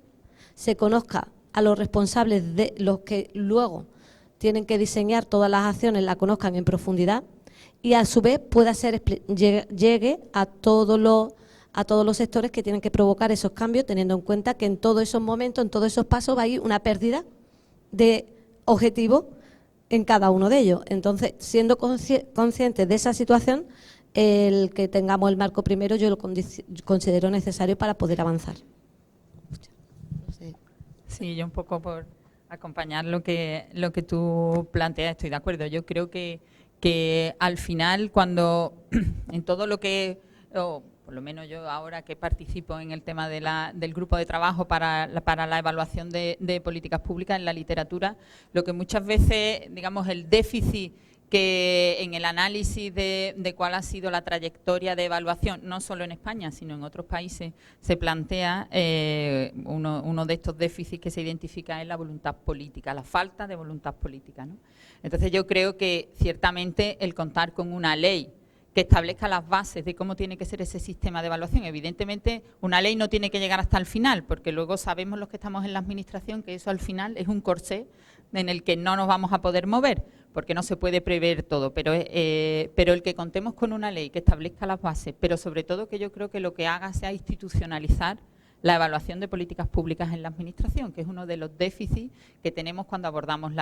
se conozca a los responsables de los que luego tienen que diseñar todas las acciones, la conozcan en profundidad, y a su vez pueda ser llegue a todos los sectores que tienen que provocar esos cambios, teniendo en cuenta que en todos esos momentos, en todos esos pasos, va a ir una pérdida de objetivo en cada uno de ellos. Entonces, siendo conscientes de esa situación, el que tengamos el marco primero yo lo considero necesario para poder avanzar. Sí, yo un poco por acompañar lo que tú planteas, estoy de acuerdo. Yo creo que al final, cuando en todo lo que, o por lo menos yo ahora que participo en el tema del grupo de trabajo para la evaluación de políticas públicas en la literatura, lo que muchas veces, digamos, el déficit que en el análisis de cuál ha sido la trayectoria de evaluación, no solo en España, sino en otros países, se plantea uno de estos déficits que se identifica es la voluntad política, la falta de voluntad política, ¿no? Entonces yo creo que ciertamente el contar con una ley que establezca las bases de cómo tiene que ser ese sistema de evaluación. Evidentemente, una ley no tiene que llegar hasta el final, porque luego sabemos los que estamos en la administración que eso al final es un corsé en el que no nos vamos a poder mover, porque no se puede prever todo. Pero el que contemos con una ley que establezca las bases, pero sobre todo que yo creo que lo que haga sea institucionalizar la evaluación de políticas públicas en la administración, que es uno de los déficits que tenemos cuando abordamos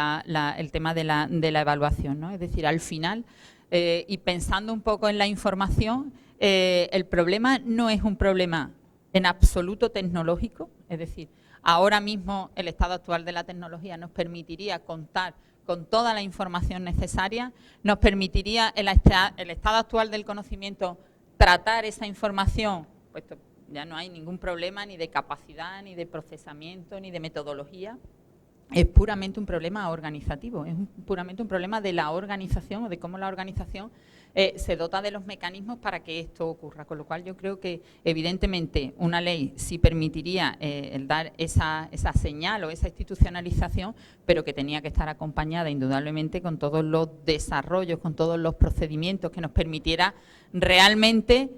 el tema de la evaluación, ¿no? Es decir, al final, y pensando un poco en la información, el problema no es un problema en absoluto tecnológico, es decir, ahora mismo el estado actual de la tecnología nos permitiría contar con toda la información necesaria, nos permitiría el estado actual del conocimiento tratar esa información, pues ya no hay ningún problema ni de capacidad, ni de procesamiento, ni de metodología. Es puramente un problema organizativo, es puramente un problema de la organización o de cómo la organización se dota de los mecanismos para que esto ocurra. Con lo cual yo creo que evidentemente una ley sí permitiría el dar esa señal o esa institucionalización, pero que tenía que estar acompañada indudablemente con todos los desarrollos, con todos los procedimientos que nos permitiera realmente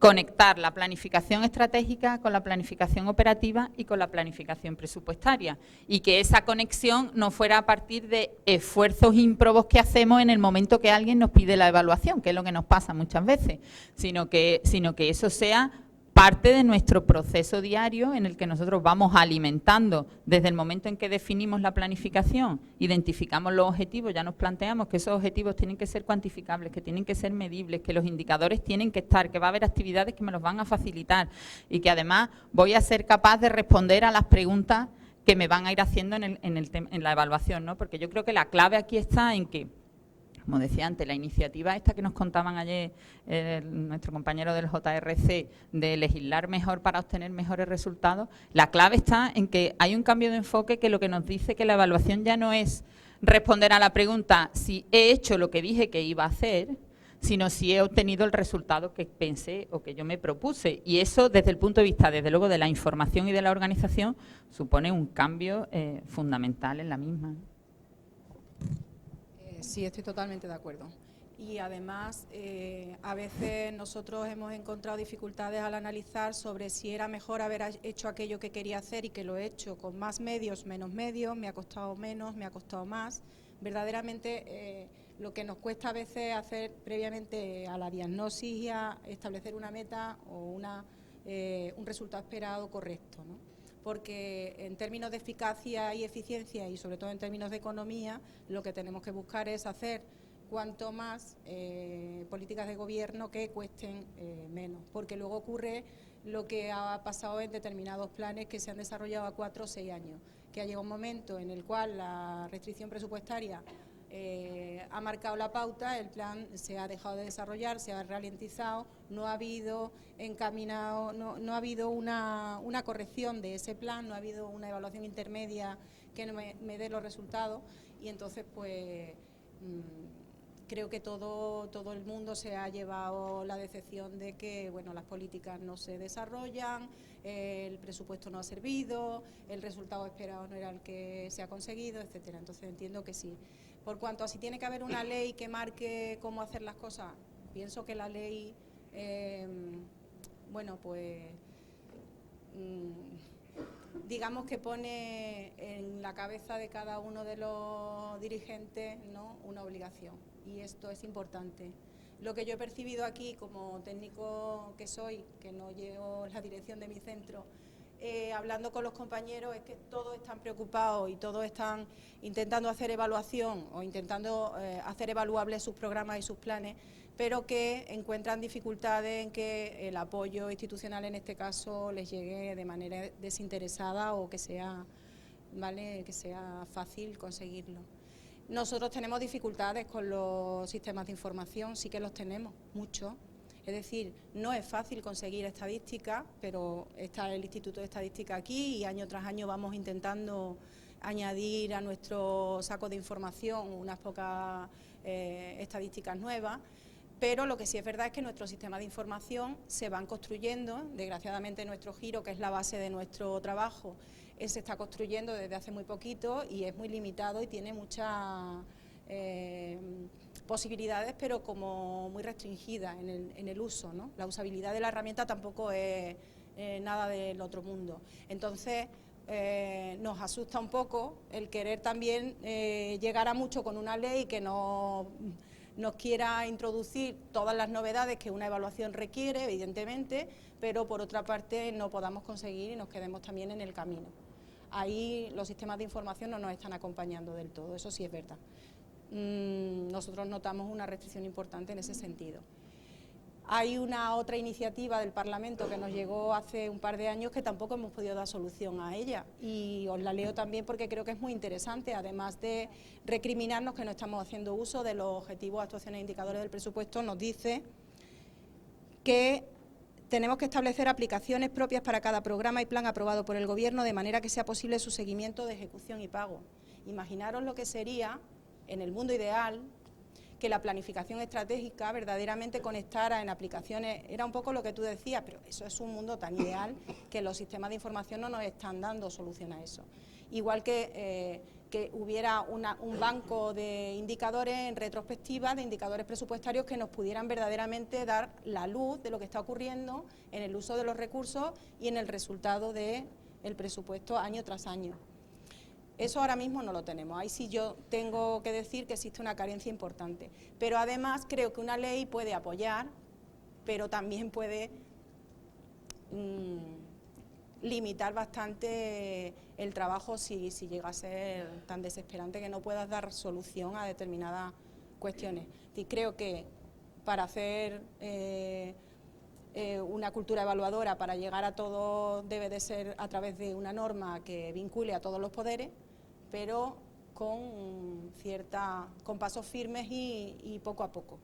conectar la planificación estratégica con la planificación operativa y con la planificación presupuestaria, y que esa conexión no fuera a partir de esfuerzos ímprobos que hacemos en el momento que alguien nos pide la evaluación, que es lo que nos pasa muchas veces, sino que eso sea parte de nuestro proceso diario en el que nosotros vamos alimentando desde el momento en que definimos la planificación, identificamos los objetivos, ya nos planteamos que esos objetivos tienen que ser cuantificables, que tienen que ser medibles, que los indicadores tienen que estar, que va a haber actividades que me los van a facilitar y que además voy a ser capaz de responder a las preguntas que me van a ir haciendo en la evaluación, ¿no? Porque yo creo que la clave aquí está en que Como decía antes, la iniciativa esta que nos contaban ayer nuestro compañero del JRC de legislar mejor para obtener mejores resultados, la clave está en que hay un cambio de enfoque que lo que nos dice que la evaluación ya no es responder a la pregunta si he hecho lo que dije que iba a hacer, sino si he obtenido el resultado que pensé o que yo me propuse. Y eso, desde el punto de vista, desde luego, de la información y de la organización, supone un cambio fundamental en la misma. Sí, estoy totalmente de acuerdo. Y además, a veces nosotros hemos encontrado dificultades al analizar sobre si era mejor haber hecho aquello que quería hacer y que lo he hecho con más medios, menos medios, me ha costado menos, me ha costado más. Verdaderamente, lo que nos cuesta a veces hacer previamente a la diagnosis y a establecer una meta o un resultado esperado correcto, ¿no? Porque en términos de eficacia y eficiencia y sobre todo en términos de economía, lo que tenemos que buscar es hacer cuanto más políticas de gobierno que cuesten menos, porque luego ocurre lo que ha pasado en determinados planes que se han desarrollado a 4 o 6 años, que ha llegado un momento en el cual la restricción presupuestaria ha marcado la pauta, el plan se ha dejado de desarrollar, se ha ralentizado, no ha habido encaminado, no ha habido una corrección de ese plan, no ha habido una evaluación intermedia que me dé los resultados y entonces pues creo que todo el mundo se ha llevado la decepción de que bueno, las políticas no se desarrollan, el presupuesto no ha servido, el resultado esperado no era el que se ha conseguido, etcétera. Entonces entiendo que sí. Por cuanto a si tiene que haber una ley que marque cómo hacer las cosas, pienso que la ley, bueno, pues digamos que pone en la cabeza de cada uno de los dirigentes, ¿no?, una obligación, y esto es importante. Lo que yo he percibido aquí como técnico que soy, que no llevo la dirección de mi centro, hablando con los compañeros, es que todos están preocupados y todos están intentando hacer evaluación o intentando hacer evaluables sus programas y sus planes, pero que encuentran dificultades en que el apoyo institucional en este caso les llegue de manera desinteresada o que sea, ¿vale?, que sea fácil conseguirlo. Nosotros tenemos dificultades con los sistemas de información, sí que los tenemos, muchos. Es decir, no es fácil conseguir estadísticas, pero está el Instituto de Estadística aquí y año tras año vamos intentando añadir a nuestro saco de información unas pocas estadísticas nuevas. Pero lo que sí es verdad es que nuestros sistemas de información se van construyendo, desgraciadamente nuestro giro, que es la base de nuestro trabajo, se está construyendo desde hace muy poquito y es muy limitado y tiene muchas posibilidades, pero como muy restringidas en el uso, ¿no? La usabilidad de la herramienta tampoco es nada del otro mundo. Entonces, nos asusta un poco el querer también llegar a mucho con una ley que nos quiera introducir todas las novedades que una evaluación requiere, evidentemente, pero por otra parte no podamos conseguir y nos quedemos también en el camino. Ahí los sistemas de información no nos están acompañando del todo, eso sí es verdad. Nosotros notamos una restricción importante en ese sentido. Hay una otra iniciativa del Parlamento que nos llegó hace un par de años que tampoco hemos podido dar solución a ella y os la leo también porque creo que es muy interesante, además de recriminarnos que no estamos haciendo uso de los objetivos, actuaciones e indicadores del presupuesto, nos dice que tenemos que establecer aplicaciones propias para cada programa y plan aprobado por el Gobierno de manera que sea posible su seguimiento de ejecución y pago. Imaginaros lo que sería, en el mundo ideal, que la planificación estratégica verdaderamente conectara en aplicaciones, era un poco lo que tú decías, pero eso es un mundo tan ideal que los sistemas de información no nos están dando solución a eso. Igual que hubiera un banco de indicadores en retrospectiva, de indicadores presupuestarios que nos pudieran verdaderamente dar la luz de lo que está ocurriendo en el uso de los recursos y en el resultado del presupuesto año tras año. Eso ahora mismo no lo tenemos, ahí sí yo tengo que decir que existe una carencia importante, pero además creo que una ley puede apoyar, pero también puede limitar bastante el trabajo si llega a ser tan desesperante que no puedas dar solución a determinadas cuestiones. Y creo que para hacer una cultura evaluadora, para llegar a todo, debe de ser a través de una norma que vincule a todos los poderes, pero con pasos firmes y poco a poco.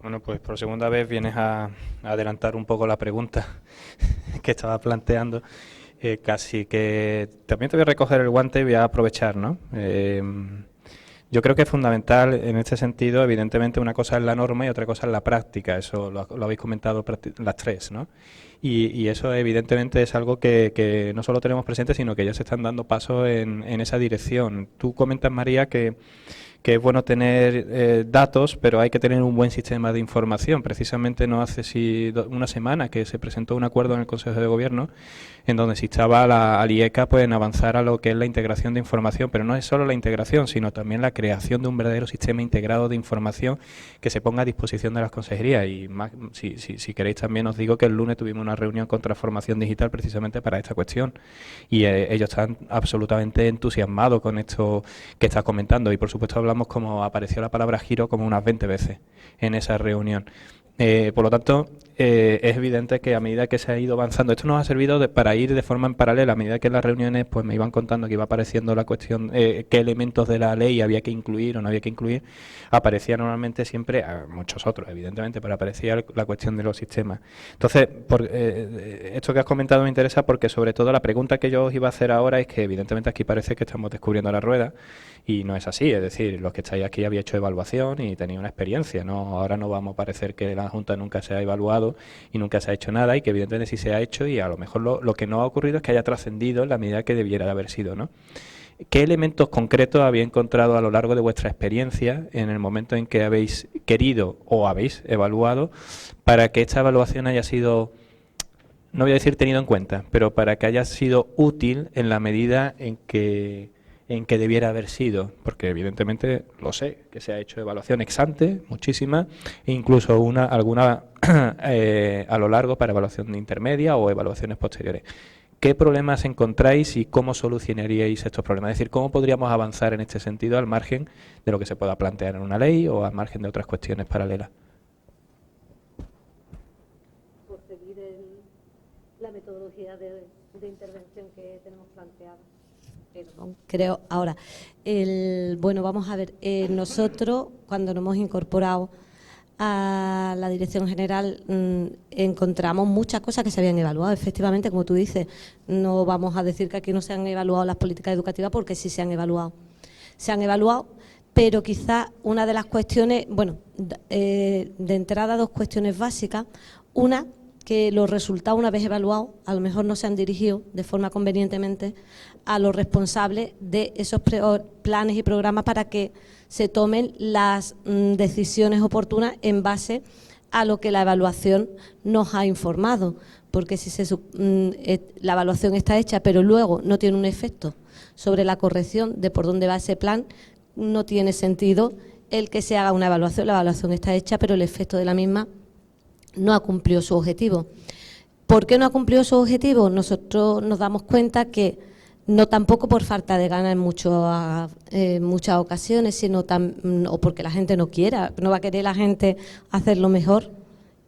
Bueno, pues por segunda vez vienes a adelantar un poco la pregunta que estaba planteando. Casi que también te voy a recoger el guante y voy a aprovechar, ¿no? Yo creo que es fundamental en este sentido, evidentemente una cosa es la norma y otra cosa es la práctica, eso lo habéis comentado las tres, ¿no? Y eso evidentemente es algo que no solo tenemos presente, sino que ya se están dando pasos en esa dirección. Tú comentas, María, que es bueno tener datos, pero hay que tener un buen sistema de información. Precisamente no hace una semana que se presentó un acuerdo en el Consejo de Gobierno en donde se instaba al IECA pues, en avanzar a lo que es la integración de información, pero no es solo la integración, sino también la creación de un verdadero sistema integrado de información que se ponga a disposición de las consejerías. Y más, si queréis también os digo que el lunes tuvimos una reunión con Transformación Digital precisamente para esta cuestión y ellos están absolutamente entusiasmados con esto que estás comentando y por supuesto hablamos como apareció la palabra giro como unas 20 veces en esa reunión. Por lo tanto, es evidente que a medida que se ha ido avanzando, esto nos ha servido para ir de forma en paralela, a medida que en las reuniones pues me iban contando que iba apareciendo la cuestión, qué elementos de la ley había que incluir o no había que incluir, aparecía normalmente siempre, muchos otros evidentemente, pero aparecía la cuestión de los sistemas. Entonces, esto que has comentado me interesa porque sobre todo la pregunta que yo os iba a hacer ahora es que evidentemente aquí parece que estamos descubriendo la rueda y no es así, es decir, los que estáis aquí había hecho evaluación y tenéis una experiencia, ¿no? Ahora no vamos a parecer que la Junta nunca se ha evaluado y nunca se ha hecho nada y que evidentemente sí se ha hecho y a lo mejor lo que no ha ocurrido es que haya trascendido en la medida que debiera de haber sido, ¿no? ¿Qué elementos concretos habéis encontrado a lo largo de vuestra experiencia en el momento en que habéis querido o habéis evaluado para que esta evaluación haya sido, no voy a decir tenido en cuenta, pero para que haya sido útil en la medida en que debiera haber sido? Porque evidentemente lo sé, que se ha hecho evaluación ex ante, muchísima, e incluso alguna a lo largo para evaluación intermedia o evaluaciones posteriores. ¿Qué problemas encontráis y cómo solucionaríais estos problemas? Es decir, ¿cómo podríamos avanzar en este sentido al margen de lo que se pueda plantear en una ley o al margen de otras cuestiones paralelas? Por seguir la metodología de intervención que tenemos planteada. Creo, ahora, bueno, vamos a ver, nosotros cuando nos hemos incorporado a la Dirección General encontramos muchas cosas que se habían evaluado. Efectivamente, como tú dices, no vamos a decir que aquí no se han evaluado las políticas educativas porque sí se han evaluado. Se han evaluado, pero quizá una de las cuestiones, bueno, de entrada dos cuestiones básicas. Una, que los resultados, una vez evaluados, a lo mejor no se han dirigido de forma convenientemente a los responsables de esos planes y programas para que se tomen las decisiones oportunas en base a lo que la evaluación nos ha informado. Porque si la evaluación está hecha, pero luego no tiene un efecto sobre la corrección de por dónde va ese plan, no tiene sentido el que se haga una evaluación. La evaluación está hecha, pero el efecto de la misma no ha cumplido su objetivo. ¿Por qué no ha cumplido su objetivo? Nosotros nos damos cuenta que no tampoco por falta de ganas en muchas ocasiones, sino o porque la gente no quiera, no va a querer la gente hacerlo mejor.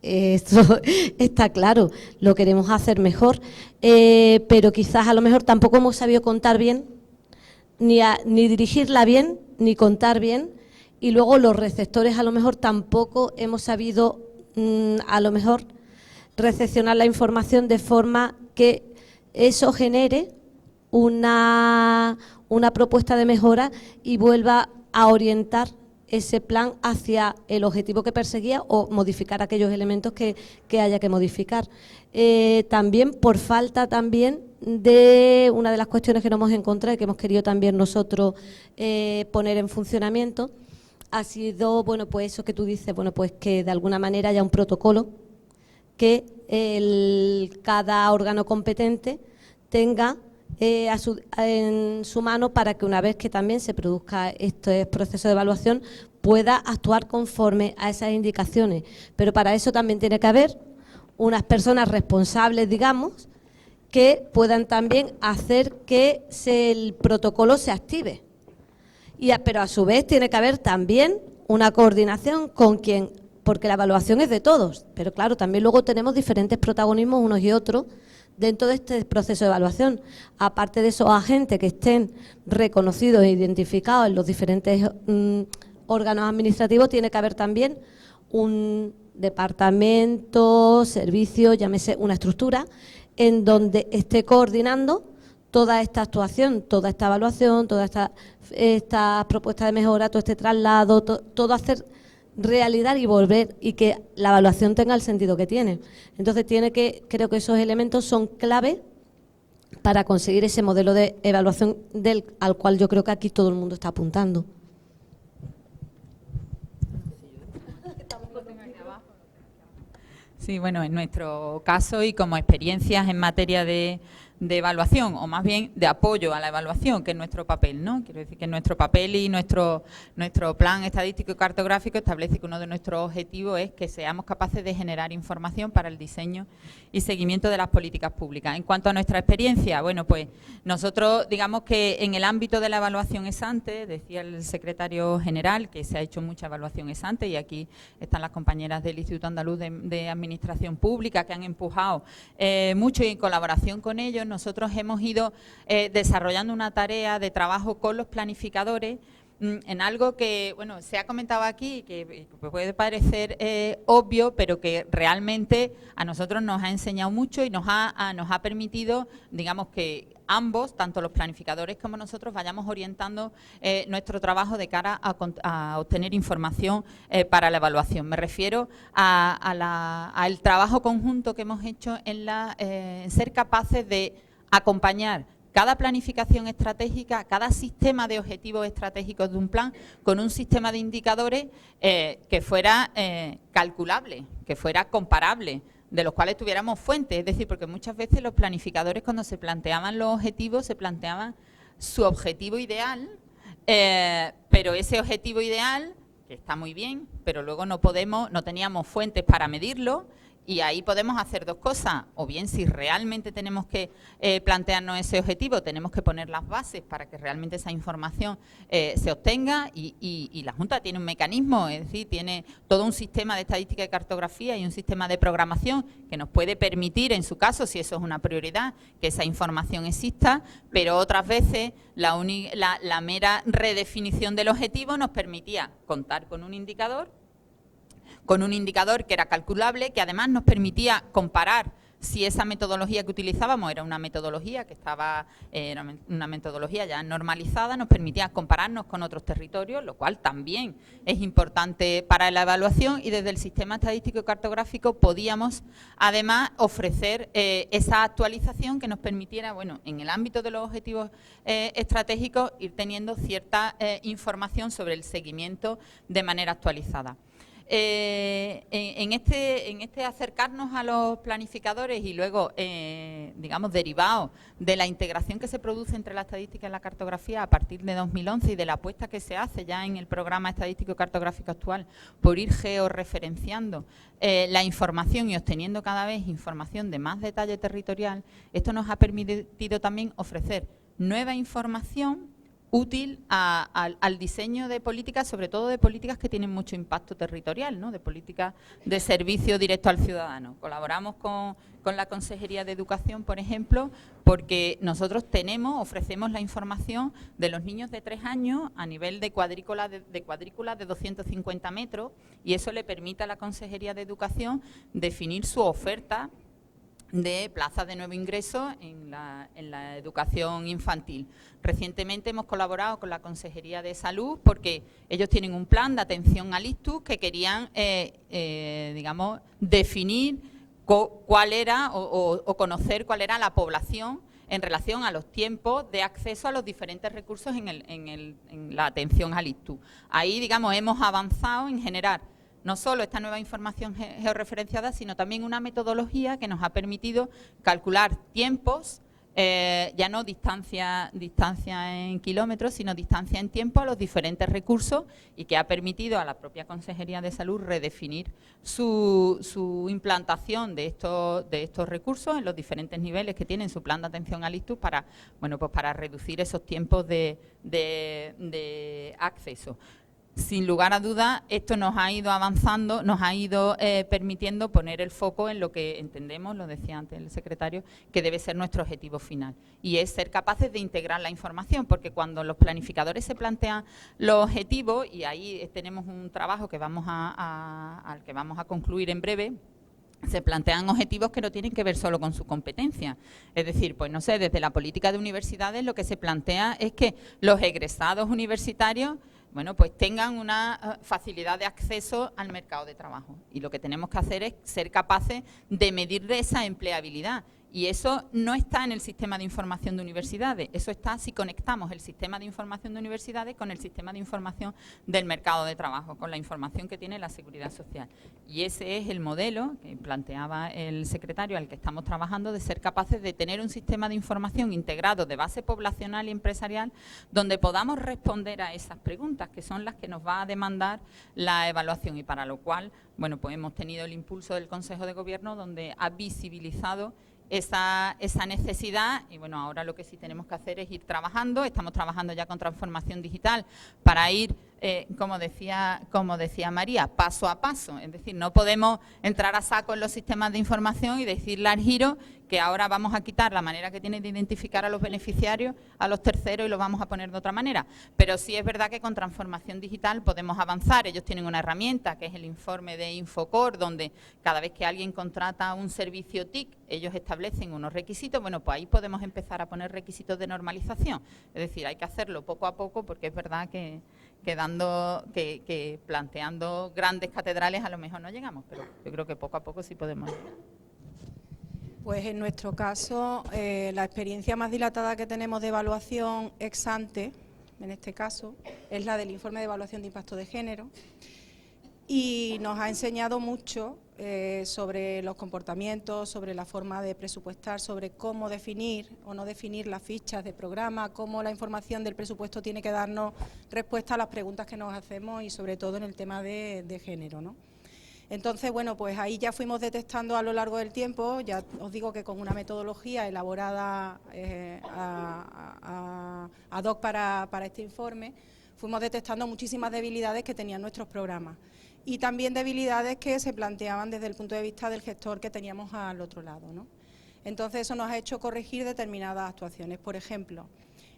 Esto está claro, lo queremos hacer mejor, pero quizás a lo mejor tampoco hemos sabido contar bien, ni dirigirla bien, ni contar bien, y luego los receptores a lo mejor tampoco hemos sabido a lo mejor recepcionar la información de forma que eso genere una propuesta de mejora y vuelva a orientar ese plan hacia el objetivo que perseguía o modificar aquellos elementos que haya que modificar. También por falta también de una de las cuestiones que nos hemos encontrado y que hemos querido también nosotros poner en funcionamiento ha sido, bueno, pues eso que tú dices, bueno, pues que de alguna manera haya un protocolo que cada órgano competente tenga en su mano para que una vez que también se produzca este proceso de evaluación pueda actuar conforme a esas indicaciones. Pero para eso también tiene que haber unas personas responsables, digamos, que puedan también hacer que el protocolo se active. Pero a su vez tiene que haber también una coordinación con quien, porque la evaluación es de todos, pero claro, también luego tenemos diferentes protagonismos unos y otros dentro de este proceso de evaluación, aparte de esos agentes que estén reconocidos e identificados en los diferentes órganos administrativos, tiene que haber también un departamento, servicio, llámese una estructura, en donde esté coordinando toda esta actuación, toda esta evaluación, toda esta propuesta de mejora, todo este traslado, todo hacer realidad y volver, y que la evaluación tenga el sentido que tiene. Entonces creo que esos elementos son clave para conseguir ese modelo de evaluación al cual yo creo que aquí todo el mundo está apuntando. Sí, bueno, en nuestro caso y como experiencias en materia de evaluación, o más bien de apoyo a la evaluación, que es nuestro papel, ¿no? Quiero decir que nuestro papel y nuestro plan estadístico y cartográfico establece que uno de nuestros objetivos es que seamos capaces de generar información para el diseño y seguimiento de las políticas públicas. En cuanto a nuestra experiencia, bueno, pues nosotros digamos que en el ámbito de la evaluación ex ante, decía el secretario general que se ha hecho mucha evaluación ex ante, y aquí están las compañeras del Instituto Andaluz de Administración Pública que han empujado mucho, y en colaboración con ellos nosotros hemos ido desarrollando una tarea de trabajo con los planificadores en algo que, bueno, se ha comentado aquí, que puede parecer obvio, pero que realmente a nosotros nos ha enseñado mucho y nos ha permitido, digamos, que ambos, tanto los planificadores como nosotros, vayamos orientando nuestro trabajo de cara a obtener información para la evaluación. Me refiero al trabajo conjunto que hemos hecho en ser capaces de acompañar cada planificación estratégica, cada sistema de objetivos estratégicos de un plan, con un sistema de indicadores que fuera calculable, que fuera comparable, de los cuales tuviéramos fuentes. Es decir, porque muchas veces los planificadores, cuando se planteaban los objetivos, se planteaban su objetivo ideal, pero ese objetivo ideal, que está muy bien, pero luego no teníamos fuentes para medirlo. Y ahí podemos hacer dos cosas, o bien si realmente tenemos que plantearnos ese objetivo, tenemos que poner las bases para que realmente esa información se obtenga, y la Junta tiene un mecanismo, es decir, tiene todo un sistema de estadística y cartografía y un sistema de programación que nos puede permitir, en su caso, si eso es una prioridad, que esa información exista, pero otras veces la mera redefinición del objetivo nos permitía contar con un indicador que era calculable, que además nos permitía comparar si esa metodología que utilizábamos era una metodología ya normalizada, nos permitía compararnos con otros territorios, lo cual también es importante para la evaluación, y desde el sistema estadístico y cartográfico podíamos además ofrecer esa actualización que nos permitiera, bueno, en el ámbito de los objetivos estratégicos, ir teniendo cierta información sobre el seguimiento de manera actualizada. En este acercarnos a los planificadores y luego, digamos, derivado de la integración que se produce entre la estadística y la cartografía a partir de 2011 y de la apuesta que se hace ya en el programa estadístico y cartográfico actual por ir georreferenciando la información y obteniendo cada vez información de más detalle territorial, esto nos ha permitido también ofrecer nueva información útil al diseño de políticas, sobre todo de políticas que tienen mucho impacto territorial, ¿no? De políticas de servicio directo al ciudadano. Colaboramos con la Consejería de Educación, por ejemplo, porque nosotros ofrecemos la información de los niños de 3 años a nivel de cuadrícula de 250 metros, y eso le permite a la Consejería de Educación definir su oferta de plazas de nuevo ingreso en la educación infantil. Recientemente hemos colaborado con la Consejería de Salud porque ellos tienen un plan de atención al ictus que querían, digamos, definir cuál era o conocer cuál era la población en relación a los tiempos de acceso a los diferentes recursos en la atención al ictus. Ahí, digamos, hemos avanzado en generar no solo esta nueva información georreferenciada, sino también una metodología que nos ha permitido calcular tiempos, ya no distancia en kilómetros, sino distancia en tiempo a los diferentes recursos, y que ha permitido a la propia Consejería de Salud redefinir su implantación de estos recursos en los diferentes niveles que tienen su plan de atención al ictus para, bueno, pues para reducir esos tiempos de acceso. sin lugar a dudas, esto nos ha ido avanzando, nos ha ido permitiendo poner el foco en lo que entendemos, lo decía antes el secretario, que debe ser nuestro objetivo final. Y es ser capaces de integrar la información, porque cuando los planificadores se plantean los objetivos, y ahí tenemos un trabajo que al que vamos a concluir en breve, se plantean objetivos que no tienen que ver solo con su competencia. Es decir, pues no sé, desde la política de universidades lo que se plantea es que los egresados universitarios, bueno, pues tengan una facilidad de acceso al mercado de trabajo. Y lo que tenemos que hacer es ser capaces de medir esa empleabilidad. Y eso no está en el sistema de información de universidades, eso está si conectamos el sistema de información de universidades con el sistema de información del mercado de trabajo, con la información que tiene la Seguridad Social. Y ese es el modelo que planteaba el secretario al que estamos trabajando, de ser capaces de tener un sistema de información integrado de base poblacional y empresarial, donde podamos responder a esas preguntas, que son las que nos va a demandar la evaluación, y para lo cual, bueno, pues hemos tenido el impulso del Consejo de Gobierno, donde ha visibilizado esa necesidad. Y bueno, ahora lo que sí tenemos que hacer es ir trabajando. Estamos trabajando ya con transformación digital para ir, como decía María, paso a paso. Es decir, no podemos entrar a saco en los sistemas de información y decirle al Giro que ahora vamos a quitar la manera que tiene de identificar a los beneficiarios, a los terceros, y lo vamos a poner de otra manera. Pero sí es verdad que con transformación digital podemos avanzar. Ellos tienen una herramienta que es el informe de Infocor, donde cada vez que alguien contrata un servicio TIC, ellos establecen unos requisitos. Bueno, pues ahí podemos empezar a poner requisitos de normalización. Es decir, hay que hacerlo poco a poco, porque es verdad que planteando grandes catedrales a lo mejor no llegamos, pero yo creo que poco a poco sí podemos llegar. Pues en nuestro caso, la experiencia más dilatada que tenemos de evaluación ex ante, en este caso, es la del informe de evaluación de impacto de género, y nos ha enseñado mucho sobre los comportamientos, sobre la forma de presupuestar, sobre cómo definir o no definir las fichas de programa, cómo la información del presupuesto tiene que darnos respuesta a las preguntas que nos hacemos, y sobre todo en el tema de género, ¿no? Entonces, bueno, pues ahí ya fuimos detectando a lo largo del tiempo, ya os digo que con una metodología elaborada ad hoc para este informe, fuimos detectando muchísimas debilidades que tenían nuestros programas, y también debilidades que se planteaban desde el punto de vista del gestor que teníamos al otro lado, ¿no? Entonces eso nos ha hecho corregir determinadas actuaciones. Por ejemplo,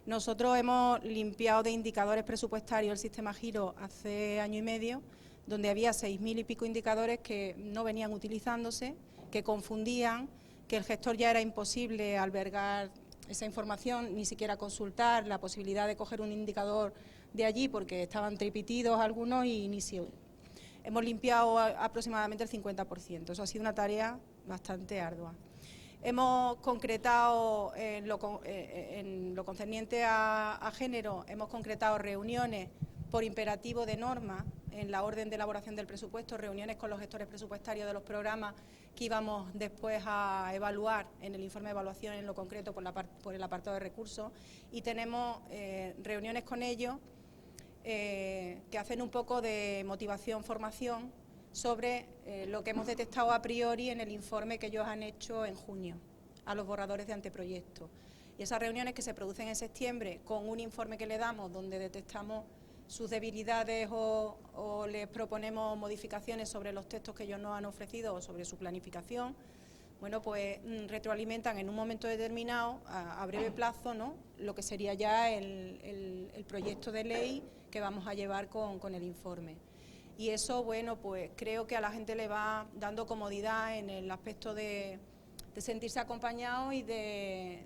nosotros hemos limpiado de indicadores presupuestarios el sistema Giro hace año y medio, donde había 6.000 y pico indicadores que no venían utilizándose, que confundían, que el gestor ya era imposible albergar esa información, ni siquiera consultar la posibilidad de coger un indicador de allí, porque estaban tripitidos algunos y ni si... Hemos limpiado aproximadamente el 50%, eso ha sido una tarea bastante ardua. Hemos concretado, en lo concerniente a género, hemos concretado reuniones por imperativo de norma en la orden de elaboración del presupuesto, reuniones con los gestores presupuestarios de los programas que íbamos después a evaluar en el informe de evaluación, en lo concreto por el apartado de recursos, y tenemos reuniones con ellos que hacen un poco de motivación, formación sobre lo que hemos detectado a priori en el informe que ellos han hecho en junio a los borradores de anteproyecto. Y esas reuniones que se producen en septiembre con un informe que le damos donde detectamos sus debilidades o les proponemos modificaciones sobre los textos que ellos nos han ofrecido o sobre su planificación, bueno, pues retroalimentan en un momento determinado, a breve plazo, ¿no?, lo que sería ya el proyecto de ley que vamos a llevar con el informe. Y eso, bueno, pues creo que a la gente le va dando comodidad en el aspecto de sentirse acompañado y de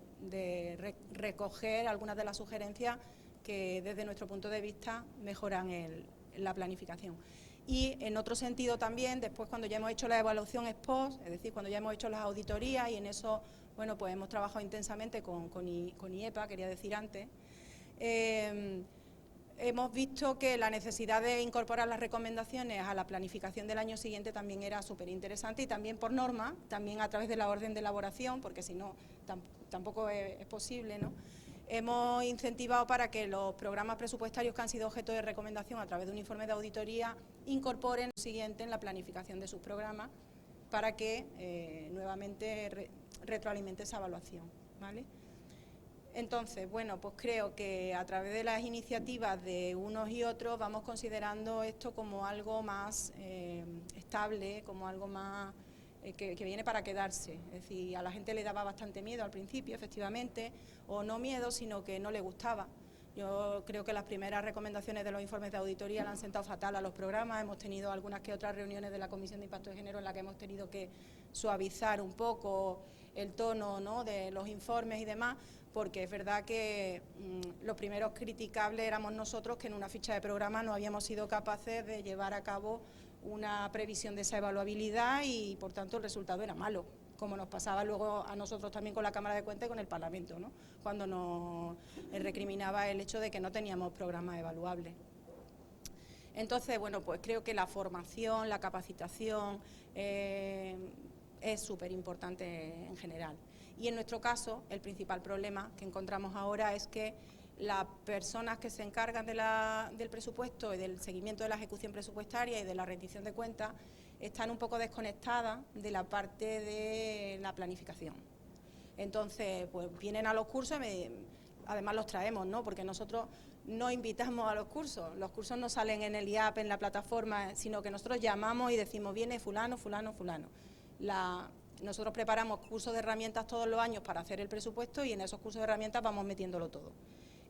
recoger algunas de las sugerencias que desde nuestro punto de vista mejoran la planificación. Y en otro sentido también, después cuando ya hemos hecho la evaluación ex post, es decir, cuando ya hemos hecho las auditorías, y en eso, bueno, pues hemos trabajado intensamente con IEPA, quería decir antes, hemos visto que la necesidad de incorporar las recomendaciones a la planificación del año siguiente también era súper interesante, y también por norma, también a través de la orden de elaboración, porque si no tampoco es posible, ¿no? Hemos incentivado para que los programas presupuestarios que han sido objeto de recomendación a través de un informe de auditoría incorporen lo siguiente en la planificación de sus programas, para que nuevamente retroalimente esa evaluación, ¿vale? Entonces, bueno, pues creo que a través de las iniciativas de unos y otros vamos considerando esto como algo más estable, como algo más que viene para quedarse. Es decir, a la gente le daba bastante miedo al principio, efectivamente, o no miedo, sino que no le gustaba. Yo creo que las primeras recomendaciones de los informes de auditoría le han sentado fatal a los programas. Hemos tenido algunas que otras reuniones de la Comisión de Impacto de Género en las que hemos tenido que suavizar un poco el tono, ¿no?, de los informes y demás, porque es verdad que los primeros criticables éramos nosotros, que en una ficha de programa no habíamos sido capaces de llevar a cabo una previsión de esa evaluabilidad y, por tanto, el resultado era malo, como nos pasaba luego a nosotros también con la Cámara de Cuentas y con el Parlamento, ¿no?, cuando nos recriminaba el hecho de que no teníamos programas evaluables. Entonces, bueno, pues creo que la formación, la capacitación es súper importante en general. Y en nuestro caso, el principal problema que encontramos ahora es que las personas que se encargan del presupuesto y del seguimiento de la ejecución presupuestaria y de la rendición de cuentas están un poco desconectadas de la parte de la planificación. Entonces, pues vienen a los cursos, además los traemos, ¿no?, porque nosotros no invitamos a los cursos no salen en el IAP, en la plataforma, sino que nosotros llamamos y decimos, viene fulano, fulano, fulano. Nosotros preparamos cursos de herramientas todos los años para hacer el presupuesto y en esos cursos de herramientas vamos metiéndolo todo.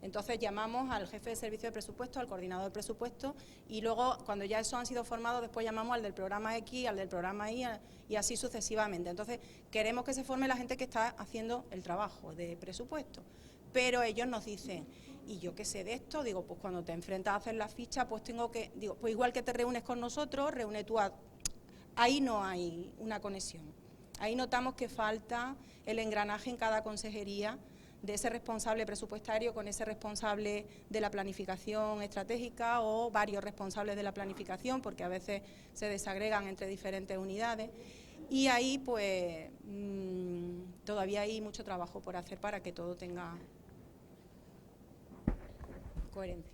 Entonces llamamos al jefe de servicio de presupuesto, al coordinador de presupuesto y luego cuando ya esos han sido formados después llamamos al del programa X, al del programa Y y así sucesivamente. Entonces queremos que se forme la gente que está haciendo el trabajo de presupuesto, pero ellos nos dicen, ¿y yo qué sé de esto? Digo, pues cuando te enfrentas a hacer la ficha, pues pues igual que te reúnes con nosotros, reúne tú a... Ahí no hay una conexión. Ahí notamos que falta el engranaje en cada consejería de ese responsable presupuestario con ese responsable de la planificación estratégica o varios responsables de la planificación, porque a veces se desagregan entre diferentes unidades. Y ahí, pues, todavía hay mucho trabajo por hacer para que todo tenga coherencia.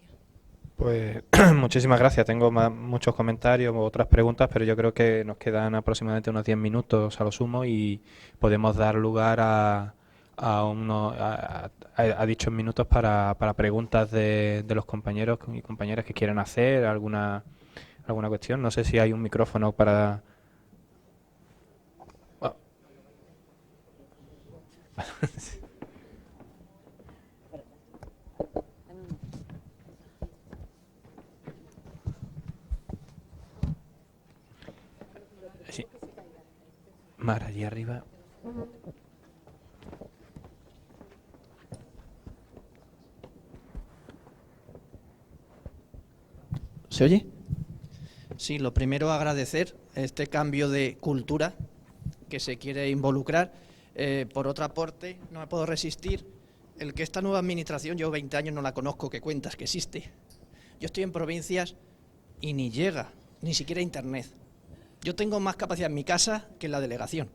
Pues muchísimas gracias. Tengo muchos comentarios, otras preguntas, pero yo creo que nos quedan aproximadamente unos 10 minutos a lo sumo y podemos dar lugar a dichos minutos para preguntas de los compañeros y compañeras que quieran hacer alguna cuestión. No sé si hay un micrófono para... Oh. Sí. Mar, allí arriba. ¿Se oye? Sí, lo primero agradecer este cambio de cultura que se quiere involucrar. Por otra parte, no me puedo resistir el que esta nueva administración, yo 20 años no la conozco, que cuentas que existe. Yo estoy en provincias y ni llega, ni siquiera a internet. Yo tengo más capacidad en mi casa que en la delegación.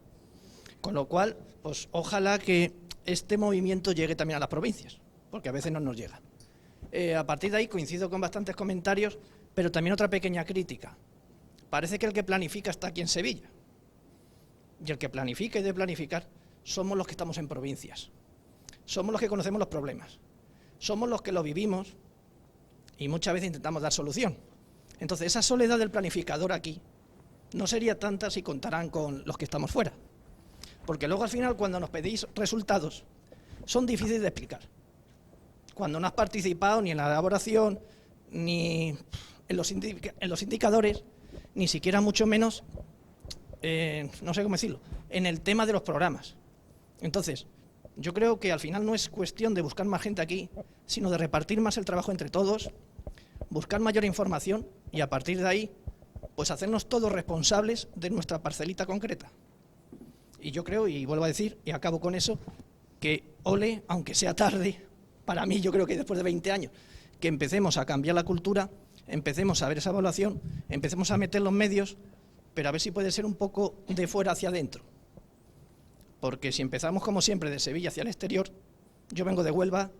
Con lo cual, pues ojalá que este movimiento llegue también a las provincias, porque a veces no nos llega. A partir de ahí coincido con bastantes comentarios, pero también otra pequeña crítica. Parece que el que planifica está aquí en Sevilla. Y el que planifica y debe planificar somos los que estamos en provincias. Somos los que conocemos los problemas. Somos los que los vivimos y muchas veces intentamos dar solución. Entonces, esa soledad del planificador aquí no sería tanta si contaran con los que estamos fuera. Porque luego al final, cuando nos pedís resultados, son difíciles de explicar. Cuando no has participado ni en la elaboración, ni en los indicadores, ni siquiera mucho menos, no sé cómo decirlo, en el tema de los programas. Entonces, yo creo que al final no es cuestión de buscar más gente aquí, sino de repartir más el trabajo entre todos, buscar mayor información y a partir de ahí, pues hacernos todos responsables de nuestra parcelita concreta. Y yo creo, y vuelvo a decir, y acabo con eso, que ole, aunque sea tarde, para mí yo creo que después de 20 años, que empecemos a cambiar la cultura, empecemos a ver esa evaluación, empecemos a meter los medios, pero a ver si puede ser un poco de fuera hacia adentro. Porque si empezamos como siempre de Sevilla hacia el exterior, yo vengo de Huelva,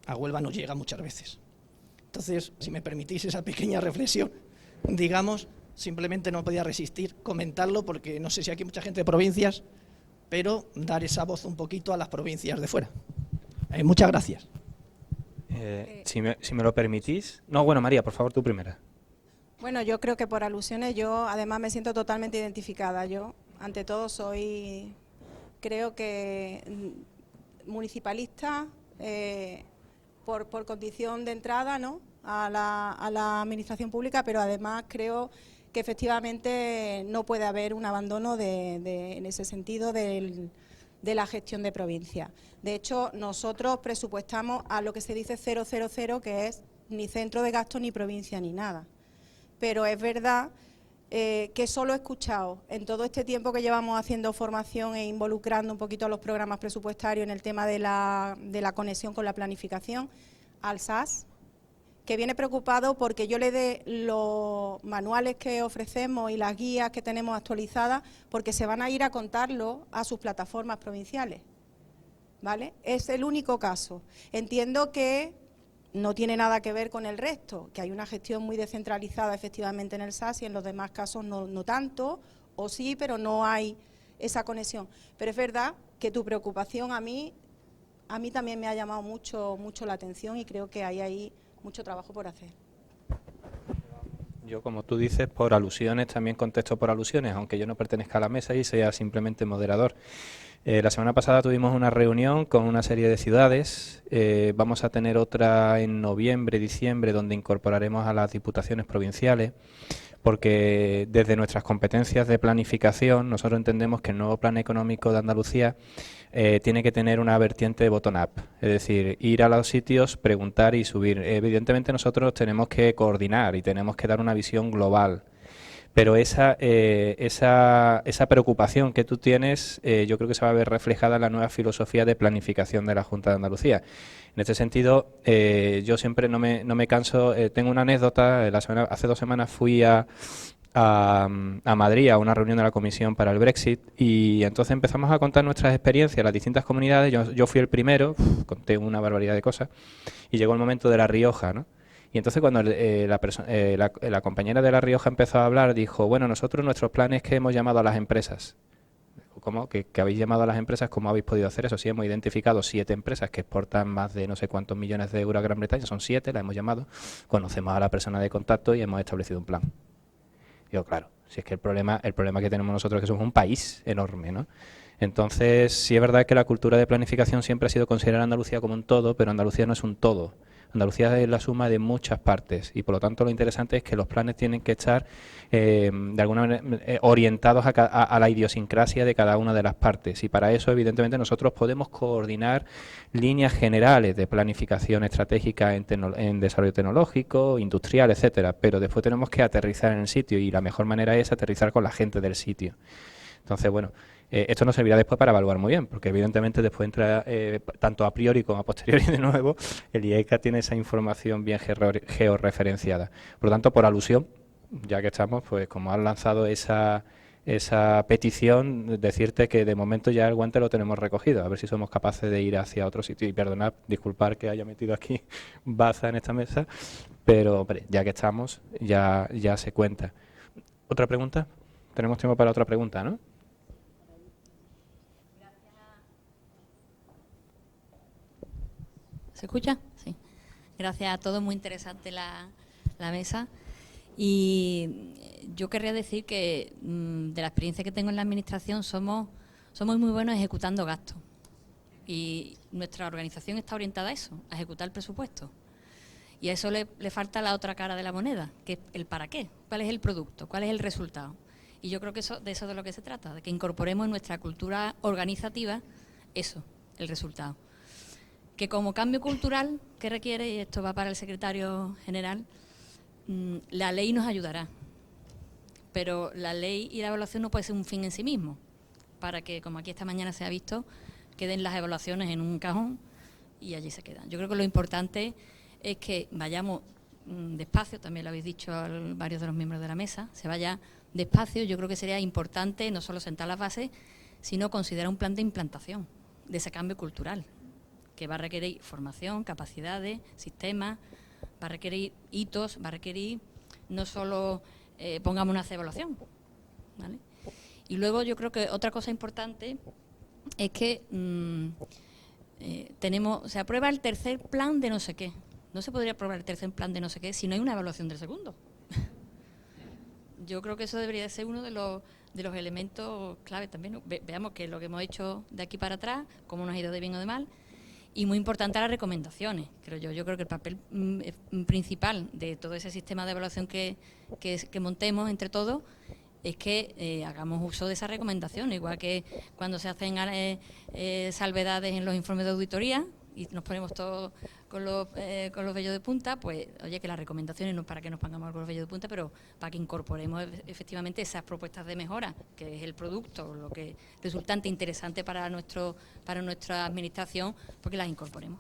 a Huelva no llega muchas veces. Entonces, si me permitís esa pequeña reflexión, digamos, simplemente no podía resistir comentarlo porque no sé si aquí hay mucha gente de provincias, pero dar esa voz un poquito a las provincias de fuera. Muchas gracias. Si me lo permitís. No, bueno, María, por favor, tú primera. Bueno, yo creo que por alusiones yo además me siento totalmente identificada. Yo, ante todo, creo que municipalista por condición de entrada, ¿no?, a la administración pública, pero además creo que efectivamente no puede haber un abandono en ese sentido de la gestión de provincia. De hecho, nosotros presupuestamos a lo que se dice 000, que es ni centro de gasto ni provincia ni nada. Pero es verdad que solo he escuchado en todo este tiempo que llevamos haciendo formación e involucrando un poquito a los programas presupuestarios en el tema de la conexión con la planificación al SAS, que viene preocupado porque yo le dé los manuales que ofrecemos y las guías que tenemos actualizadas, porque se van a ir a contarlo a sus plataformas provinciales, ¿vale? Es el único caso. Entiendo que no tiene nada que ver con el resto, que hay una gestión muy descentralizada efectivamente en el SAS y en los demás casos no tanto, o sí, pero no hay esa conexión. Pero es verdad que tu preocupación a mí también me ha llamado mucho la atención y creo que hay ahí mucho trabajo por hacer. Yo, como tú dices, por alusiones, también contesto por alusiones, aunque yo no pertenezca a la mesa y sea simplemente moderador. La semana pasada tuvimos una reunión con una serie de ciudades, vamos a tener otra en noviembre, diciembre, donde incorporaremos a las diputaciones provinciales, porque desde nuestras competencias de planificación nosotros entendemos que el nuevo plan económico de Andalucía tiene que tener una vertiente bottom-up, es decir, ir a los sitios, preguntar y subir. Evidentemente nosotros tenemos que coordinar y tenemos que dar una visión global, pero esa preocupación que tú tienes yo creo que se va a ver reflejada en la nueva filosofía de planificación de la Junta de Andalucía. En este sentido, yo siempre no me canso, tengo una anécdota, hace 2 semanas fui a Madrid a una reunión de la Comisión para el Brexit y entonces empezamos a contar nuestras experiencias en las distintas comunidades. Yo fui el primero, conté una barbaridad de cosas y llegó el momento de La Rioja, ¿no? Y entonces cuando la compañera de La Rioja empezó a hablar, dijo, bueno, nosotros nuestros planes que hemos llamado a las empresas. ¿Cómo? ¿Que habéis llamado a las empresas? ¿Cómo habéis podido hacer eso? Sí, hemos identificado 7 empresas que exportan más de no sé cuántos millones de euros a Gran Bretaña, son 7, las hemos llamado, conocemos a la persona de contacto y hemos establecido un plan. Digo, claro, si es que el problema que tenemos nosotros es que somos un país enorme, ¿no? Entonces, sí es verdad que la cultura de planificación siempre ha sido considerar a Andalucía como un todo, pero Andalucía no es un todo. Andalucía es la suma de muchas partes y por lo tanto lo interesante es que los planes tienen que estar de alguna manera orientados a la idiosincrasia de cada una de las partes y para eso evidentemente nosotros podemos coordinar líneas generales de planificación estratégica en desarrollo tecnológico, industrial, etcétera, pero después tenemos que aterrizar en el sitio y la mejor manera es aterrizar con la gente del sitio. Entonces, bueno, esto nos servirá después para evaluar muy bien, porque evidentemente después entra, tanto a priori como a posteriori de nuevo, el IECA tiene esa información bien georreferenciada. Por lo tanto, por alusión, ya que estamos, pues como han lanzado esa petición, decirte que de momento ya el guante lo tenemos recogido, a ver si somos capaces de ir hacia otro sitio. Y perdonad, disculpar que haya metido aquí baza en esta mesa, pero hombre, ya que estamos, ya se cuenta. ¿Otra pregunta? Tenemos tiempo para otra pregunta, ¿no? ¿Se escucha? Sí. Gracias a todos, muy interesante la mesa. Y yo querría decir que de la experiencia que tengo en la Administración somos muy buenos ejecutando gastos. Y nuestra organización está orientada a eso, a ejecutar el presupuesto. Y a eso le falta la otra cara de la moneda, que es el para qué, cuál es el producto, cuál es el resultado. Y yo creo que eso es de lo que se trata, de que incorporemos en nuestra cultura organizativa eso, el resultado. Que como cambio cultural que requiere, y esto va para el secretario general, la ley nos ayudará. Pero la ley y la evaluación no puede ser un fin en sí mismo, para que, como aquí esta mañana se ha visto, queden las evaluaciones en un cajón y allí se quedan. Yo creo que lo importante es que vayamos despacio, también lo habéis dicho varios de los miembros de la mesa, se vaya despacio. Yo creo que sería importante no solo sentar las bases, sino considerar un plan de implantación de ese cambio cultural, que va a requerir formación, capacidades, sistemas, va a requerir hitos, va a requerir no solo pongamos una evaluación, ¿vale? Y luego yo creo que otra cosa importante es que se aprueba el tercer plan de no sé qué. No se podría aprobar el tercer plan de no sé qué si no hay una evaluación del segundo. Yo creo que eso debería ser uno de los elementos clave también, ¿no? Veamos qué es lo que hemos hecho de aquí para atrás, cómo nos ha ido de bien o de mal. Y muy importante las recomendaciones, creo yo. Yo creo que el papel principal de todo ese sistema de evaluación que montemos entre todos es que hagamos uso de esas recomendaciones, igual que cuando se hacen salvedades en los informes de auditoría y nos ponemos todos con los vellos de punta, pues oye, que las recomendaciones no es para que nos pongamos con los vellos de punta, pero para que incorporemos efectivamente esas propuestas de mejora, que es el producto, lo que resultante interesante para nuestra administración, porque las incorporemos.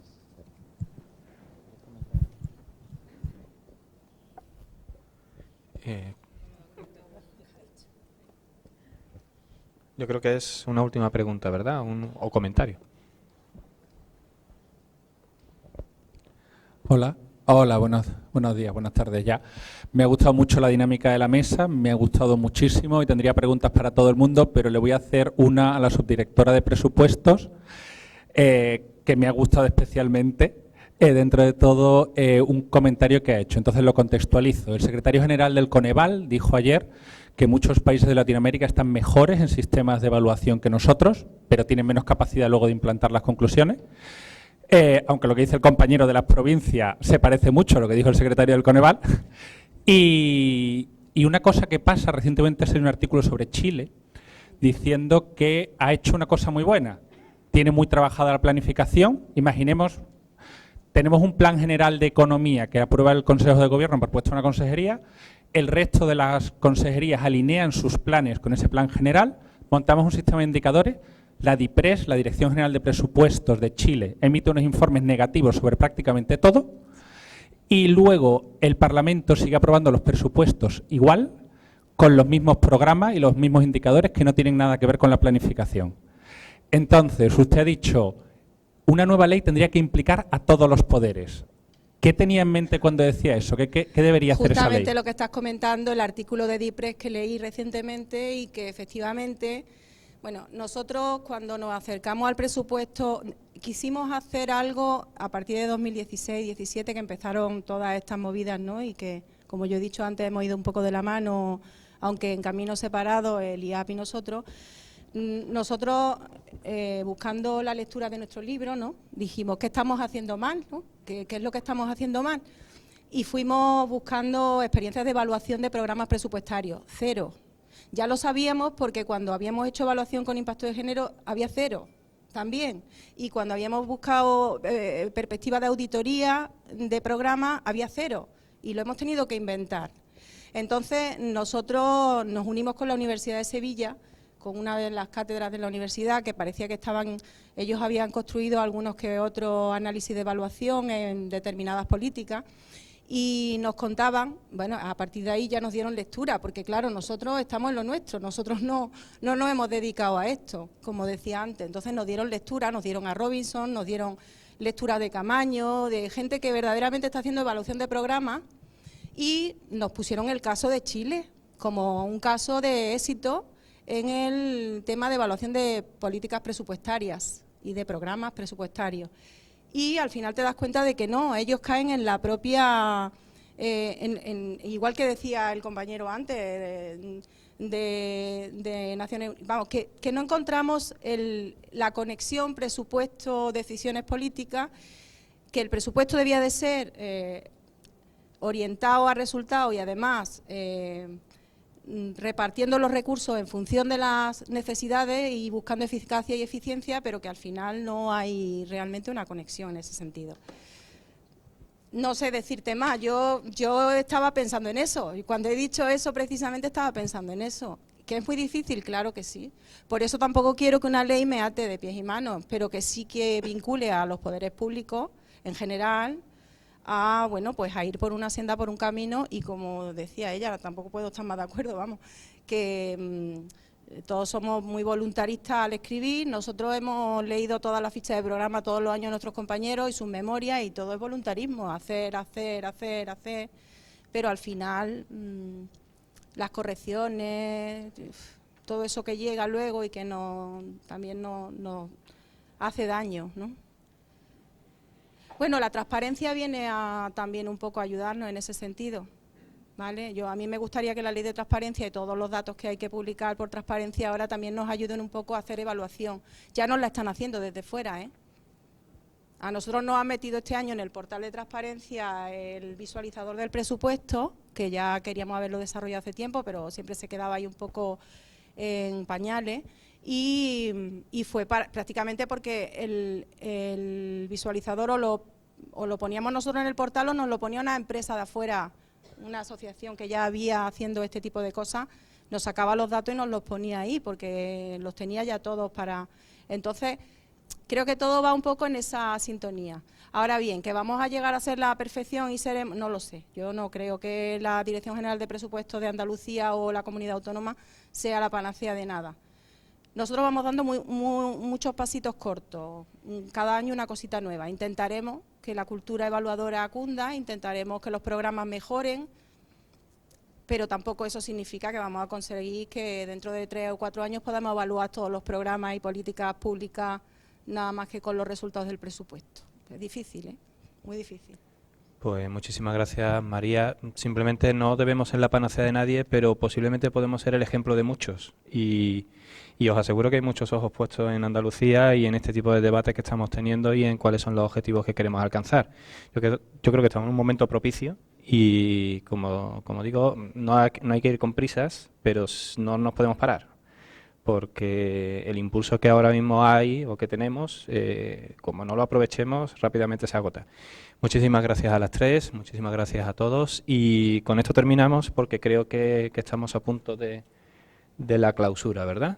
Yo creo que es una última pregunta, ¿verdad? O comentario. Hola, buenos días, buenas tardes ya. Me ha gustado mucho la dinámica de la mesa, me ha gustado muchísimo y tendría preguntas para todo el mundo, pero le voy a hacer una a la subdirectora de presupuestos, que me ha gustado especialmente. Dentro de todo, un comentario que ha hecho. Entonces lo contextualizo. El secretario general del Coneval dijo ayer que muchos países de Latinoamérica están mejores en sistemas de evaluación que nosotros, pero tienen menos capacidad luego de implantar las conclusiones. Aunque lo que dice el compañero de las provincias se parece mucho a lo que dijo el secretario del Coneval. Y una cosa que pasa, recientemente ha salido un artículo sobre Chile, diciendo que ha hecho una cosa muy buena. Tiene muy trabajada la planificación. Imaginemos, tenemos un plan general de economía que aprueba el Consejo de Gobierno, propuesto una consejería. El resto de las consejerías alinean sus planes con ese plan general. Montamos un sistema de indicadores. La DIPRES, la Dirección General de Presupuestos de Chile, emite unos informes negativos sobre prácticamente todo y luego el Parlamento sigue aprobando los presupuestos igual, con los mismos programas y los mismos indicadores que no tienen nada que ver con la planificación. Entonces, usted ha dicho, una nueva ley tendría que implicar a todos los poderes. ¿Qué tenía en mente cuando decía eso? ¿Qué debería hacer esa ley? Justamente lo que estás comentando, el artículo de DIPRES que leí recientemente y que efectivamente... Bueno, nosotros cuando nos acercamos al presupuesto quisimos hacer algo a partir de 2016-17 que empezaron todas estas movidas, ¿no? Y que, como yo he dicho antes, hemos ido un poco de la mano, aunque en caminos separados, el IAP y nosotros. Nosotros, buscando la lectura de nuestro libro, ¿no? Dijimos, ¿qué estamos haciendo mal? ¿No? ¿Qué es lo que estamos haciendo mal? Y fuimos buscando experiencias de evaluación de programas presupuestarios, 0. Ya lo sabíamos porque cuando habíamos hecho evaluación con impacto de género había 0 también. Y cuando habíamos buscado perspectiva de auditoría de programa había 0. Y lo hemos tenido que inventar. Entonces nosotros nos unimos con la Universidad de Sevilla, con una de las cátedras de la universidad que parecía que ellos habían construido algunos que otros análisis de evaluación en determinadas políticas. Y nos contaban, bueno, a partir de ahí ya nos dieron lectura, porque claro, nosotros estamos en lo nuestro, nosotros no nos hemos dedicado a esto, como decía antes. Entonces nos dieron lectura, nos dieron a Robinson, nos dieron lectura de Camaño, de gente que verdaderamente está haciendo evaluación de programas, y nos pusieron el caso de Chile como un caso de éxito en el tema de evaluación de políticas presupuestarias y de programas presupuestarios. Y al final te das cuenta de que no, ellos caen en la propia, igual que decía el compañero antes de Naciones Unidas, vamos, que no encontramos la conexión presupuesto-decisiones políticas, que el presupuesto debía de ser orientado a resultados y además repartiendo los recursos en función de las necesidades y buscando eficacia y eficiencia, pero que al final no hay realmente una conexión en ese sentido. No sé decirte más, yo estaba pensando en eso, y cuando he dicho eso precisamente estaba pensando en eso. ¿Que es muy difícil? Claro que sí. Por eso tampoco quiero que una ley me ate de pies y manos, pero que sí que vincule a los poderes públicos en general a ir por una senda, por un camino, y como decía ella, tampoco puedo estar más de acuerdo, vamos, que todos somos muy voluntaristas al escribir, nosotros hemos leído todas las fichas de programa todos los años nuestros compañeros y sus memorias, y todo es voluntarismo, hacer, pero al final las correcciones, todo eso que llega luego y que también nos hace daño, ¿no? Bueno, la transparencia viene a también un poco a ayudarnos en ese sentido, ¿vale? A mí me gustaría que la ley de transparencia y todos los datos que hay que publicar por transparencia ahora también nos ayuden un poco a hacer evaluación. Ya nos la están haciendo desde fuera, ¿eh? A nosotros nos han metido este año en el portal de transparencia el visualizador del presupuesto, que ya queríamos haberlo desarrollado hace tiempo, pero siempre se quedaba ahí un poco en pañales. Y fue prácticamente porque el visualizador o lo poníamos nosotros en el portal o nos lo ponía una empresa de afuera, una asociación que ya había haciendo este tipo de cosas, nos sacaba los datos y nos los ponía ahí, porque los tenía ya todos para... Entonces, creo que todo va un poco en esa sintonía. Ahora bien, que vamos a llegar a ser la perfección y seremos, no lo sé. Yo no creo que la Dirección General de Presupuestos de Andalucía o la Comunidad Autónoma sea la panacea de nada. Nosotros vamos dando muchos pasitos cortos, cada año una cosita nueva. Intentaremos que la cultura evaluadora cunda, intentaremos que los programas mejoren, pero tampoco eso significa que vamos a conseguir que dentro de 3 o 4 años podamos evaluar todos los programas y políticas públicas nada más que con los resultados del presupuesto. Es difícil, ¿eh? Muy difícil. Pues muchísimas gracias, María. Simplemente no debemos ser la panacea de nadie, pero posiblemente podemos ser el ejemplo de muchos. Y os aseguro que hay muchos ojos puestos en Andalucía y en este tipo de debates que estamos teniendo y en cuáles son los objetivos que queremos alcanzar. Yo creo que estamos en un momento propicio y, como digo, no hay que ir con prisas, pero no nos podemos parar, porque el impulso que ahora mismo hay o que tenemos, como no lo aprovechemos, rápidamente se agota. Muchísimas gracias a las tres, muchísimas gracias a todos y con esto terminamos porque creo que estamos a punto de la clausura, ¿verdad?